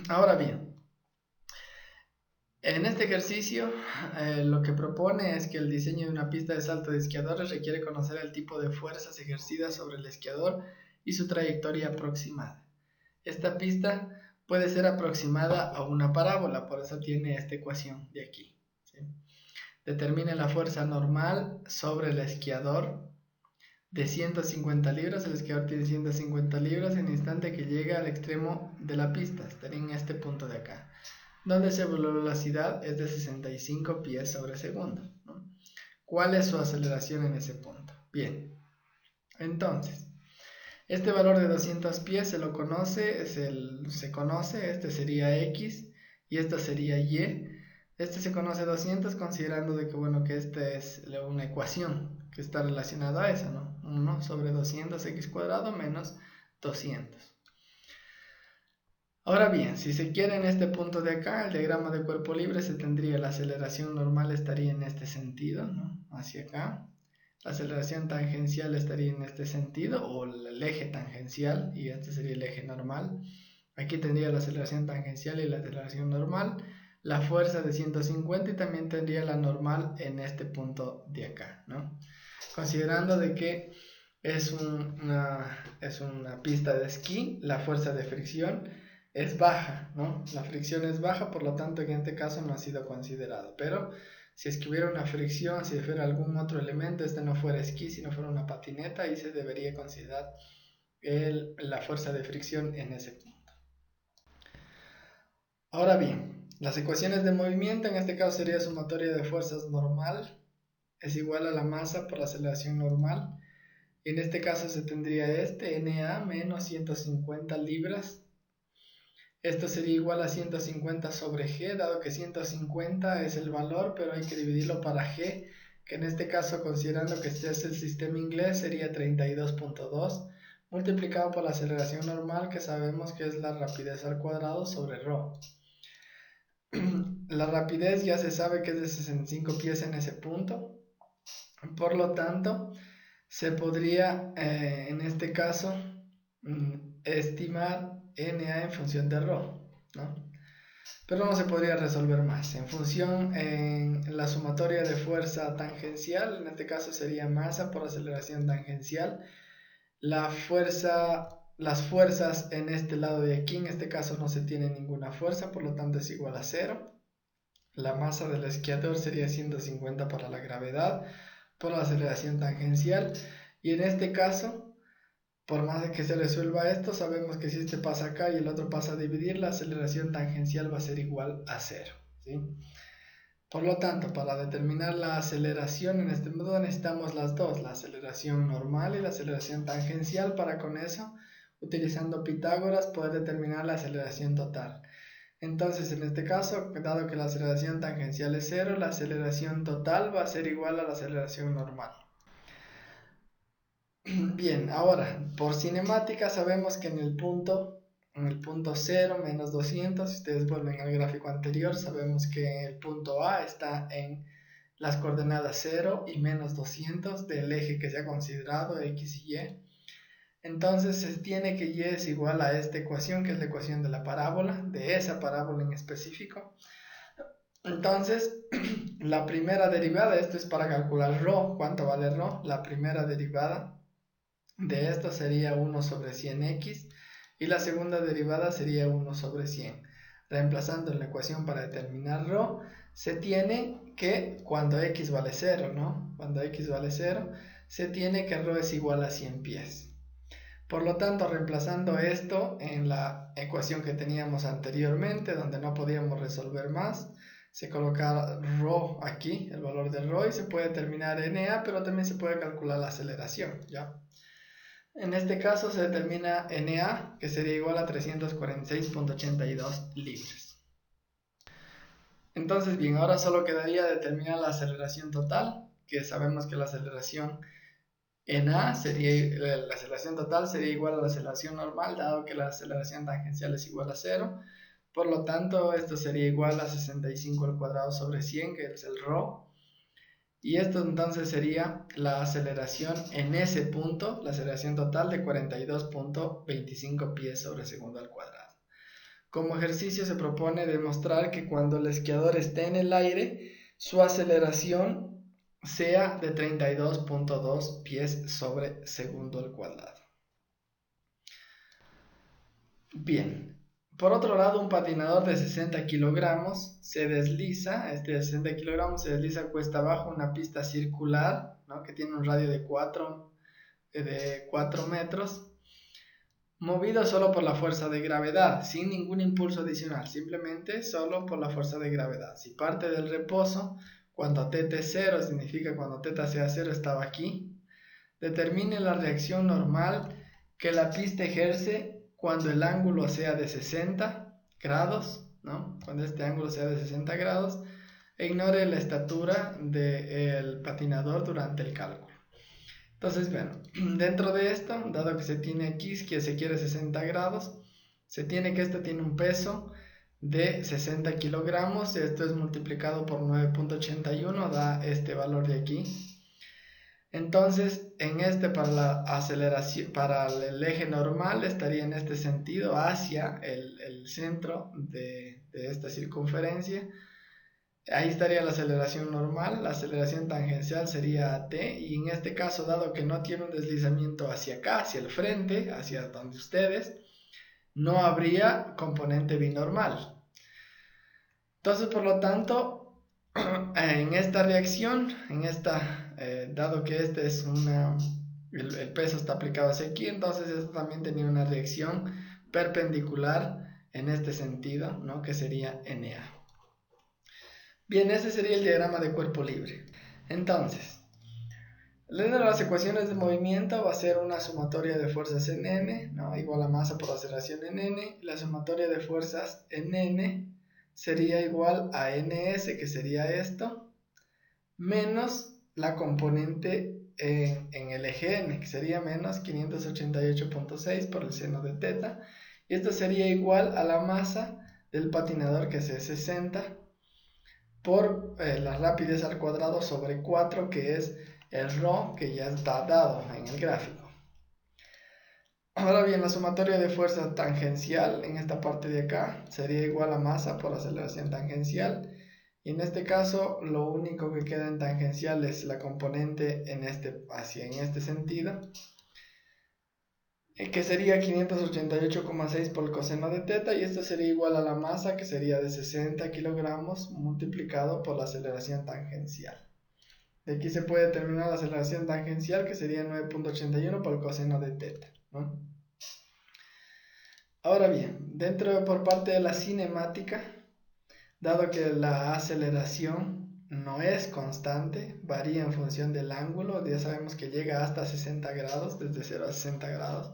Ahora bien, en este ejercicio lo que propone es que el diseño de una pista de salto de esquiadores requiere conocer el tipo de fuerzas ejercidas sobre el esquiador y su trayectoria aproximada. Esta pista puede ser aproximada a una parábola, por eso tiene esta ecuación de aquí, ¿sí? Determine la fuerza normal sobre el esquiador de 150 libras. El esquiador tiene 150 libras en el instante que llega al extremo de la pista. Estaría en este punto de acá, donde su velocidad es de 65 pies sobre segundo, ¿no? ¿Cuál es su aceleración en ese punto? Bien, entonces este valor de 200 pies se conoce, este sería X y esta sería Y. Este se conoce 200 considerando de que, bueno, que esta es una ecuación que está relacionada a eso, ¿no? 1 sobre 200 x cuadrado menos 200. Ahora bien, si se quiere en este punto de acá, el diagrama de cuerpo libre, se tendría la aceleración normal estaría en este sentido, ¿no?, hacia acá. La aceleración tangencial estaría en este sentido, o el eje tangencial, y este sería el eje normal. Aquí tendría la aceleración tangencial y la aceleración normal, la fuerza de 150, y también tendría la normal en este punto de acá, ¿no? Considerando de que es una pista de esquí, la fuerza de fricción es baja, ¿no? La fricción es baja, por lo tanto en este caso no ha sido considerado. Pero si es que hubiera una fricción, si fuera algún otro elemento, este no fuera esquí, sino fuera una patineta, ahí se debería considerar la fuerza de fricción en ese punto. Ahora bien, las ecuaciones de movimiento, en este caso sería sumatoria de fuerzas normal, es igual a la masa por la aceleración normal. En este caso se tendría NA menos 150 libras. Esto sería igual a 150 sobre G, dado que 150 es el valor, pero hay que dividirlo para G, que en este caso, considerando que este es el sistema inglés, sería 32.2, multiplicado por la aceleración normal, que sabemos que es la rapidez al cuadrado sobre ρ. La rapidez ya se sabe que es de 65 pies en ese punto. Por lo tanto, se podría, en este caso, estimar NA en función de ρ, ¿no? Pero no se podría resolver más. En función, en la sumatoria de fuerza tangencial, en este caso sería masa por aceleración tangencial. Las fuerzas en este lado de aquí, en este caso no se tiene ninguna fuerza, por lo tanto es igual a 0. La masa del esquiador sería 150 para la gravedad, por la aceleración tangencial. Y en este caso, por más de que se resuelva esto, sabemos que si este pasa acá y el otro pasa a dividir, la aceleración tangencial va a ser igual a 0, ¿sí? Por lo tanto, para determinar la aceleración en este modo necesitamos las dos, la aceleración normal y la aceleración tangencial, para con eso, utilizando Pitágoras, poder determinar la aceleración total. Entonces, en este caso, dado que la aceleración tangencial es 0, la aceleración total va a ser igual a la aceleración normal. Bien, ahora, por cinemática sabemos que en el punto 0, menos 200, si ustedes vuelven al gráfico anterior, sabemos que el punto A está en las coordenadas 0 y menos 200 del eje que se ha considerado, X y Y. Entonces se tiene que Y es igual a esta ecuación, que es la ecuación de la parábola, de esa parábola en específico. Entonces, la primera derivada, esto es para calcular ρ, cuánto vale ρ, la primera derivada de esto sería 1 sobre 100x y la segunda derivada sería 1 sobre 100. Reemplazando en la ecuación para determinar ρ, se tiene que cuando x vale 0, ¿no? Cuando x vale 0, se tiene que ρ es igual a 100 pies. Por lo tanto, reemplazando esto en la ecuación que teníamos anteriormente, donde no podíamos resolver más, se coloca ρ aquí, el valor de ρ, y se puede determinar NA, pero también se puede calcular la aceleración, ¿ya? En este caso se determina NA, que sería igual a 346.82 libras. Entonces, bien, ahora solo quedaría determinar la aceleración total, que sabemos que la aceleración NA la aceleración total sería igual a la aceleración normal, dado que la aceleración tangencial es igual a 0. Por lo tanto, esto sería igual a 65 al cuadrado sobre 100, que es el ρ. Y esto entonces sería la aceleración en ese punto, la aceleración total de 42.25 pies sobre segundo al cuadrado. Como ejercicio se propone demostrar que cuando el esquiador esté en el aire, su aceleración sea de 32.2 pies sobre segundo al cuadrado. Bien. Por otro lado, un patinador de 60 kilogramos se desliza, de 60 kilogramos se desliza cuesta abajo una pista circular, ¿no? Que tiene un radio de 4 metros, movido solo por la fuerza de gravedad, sin ningún impulso adicional, simplemente solo por la fuerza de gravedad. Si parte del reposo, cuando θ es 0, significa cuando θ sea 0 estaba aquí, determine la reacción normal que la pista ejerce cuando el ángulo sea de 60 grados, ¿no? Cuando este ángulo sea de 60 grados, e ignore la estatura del patinador durante el cálculo. Entonces, bueno, dentro de esto, dado que se tiene aquí que se quiere 60 grados, se tiene que esto tiene un peso de 60 kilogramos, esto es multiplicado por 9.81, da este valor de aquí. Entonces, para la aceleración, para el eje normal estaría en este sentido hacia el centro de esta circunferencia. Ahí estaría la aceleración normal, la aceleración tangencial sería AT, y en este caso, dado que no tiene un deslizamiento hacia acá, hacia el frente, hacia donde ustedes, no habría componente binormal. Entonces, por lo tanto, en esta reacción, dado que este es el peso está aplicado hacia aquí, entonces esto también tenía una reacción perpendicular en este sentido, ¿no? Que sería Na. Bien, ese sería el diagrama de cuerpo libre. Entonces, leyendo las ecuaciones de movimiento va a ser una sumatoria de fuerzas en N, ¿no? Igual a masa por aceleración en N. La sumatoria de fuerzas en N sería igual a Ns, que sería esto, menos la componente en el eje N, que sería menos 588.6 por el seno de teta. Y esto sería igual a la masa del patinador, que es 60, por la rapidez al cuadrado sobre 4, que es el ρ, que ya está dado en el gráfico. Ahora bien, la sumatoria de fuerza tangencial en esta parte de acá sería igual a masa por aceleración tangencial. Y en este caso, lo único que queda en tangencial es la componente en este sentido, que sería 588,6 por el coseno de teta, y esto sería igual a la masa, que sería de 60 kilogramos multiplicado por la aceleración tangencial. De aquí se puede determinar la aceleración tangencial, que sería 9.81 por el coseno de teta, ¿no? Ahora bien, por parte de la cinemática, dado que la aceleración no es constante, varía en función del ángulo, ya sabemos que llega hasta 60 grados, desde 0 a 60 grados,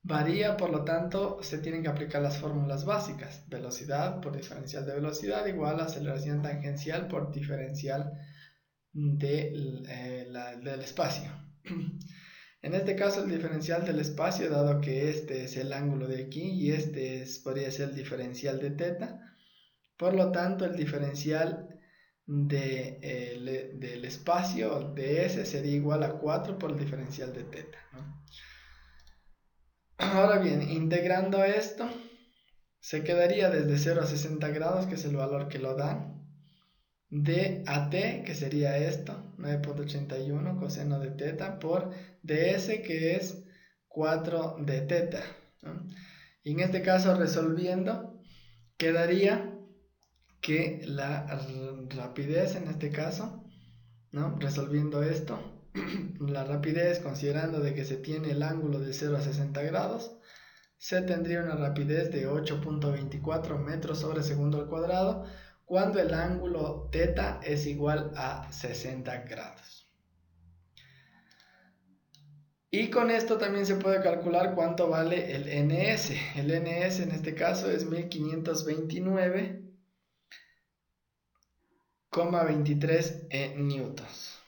varía, por lo tanto, se tienen que aplicar las fórmulas básicas: velocidad por diferencial de velocidad igual a aceleración tangencial por diferencial del espacio. En este caso, el diferencial del espacio, dado que este es el ángulo de aquí y podría ser el diferencial de teta, por lo tanto, el diferencial del espacio de S sería igual a 4 por el diferencial de teta, ¿no? Ahora bien, integrando esto, se quedaría desde 0 a 60 grados, que es el valor que lo dan, de AT, que sería esto, 9.81 coseno de teta, por ds, que es 4 de teta, ¿no? Y en este caso, resolviendo, quedaría que la rapidez, en este caso, ¿no? Resolviendo esto, la rapidez, considerando de que se tiene el ángulo de 0 a 60 grados, se tendría una rapidez de 8.24 metros sobre segundo al cuadrado, cuando el ángulo teta es igual a 60 grados. Y con esto también se puede calcular cuánto vale el NS. El NS en este caso es 1529,23 newtons.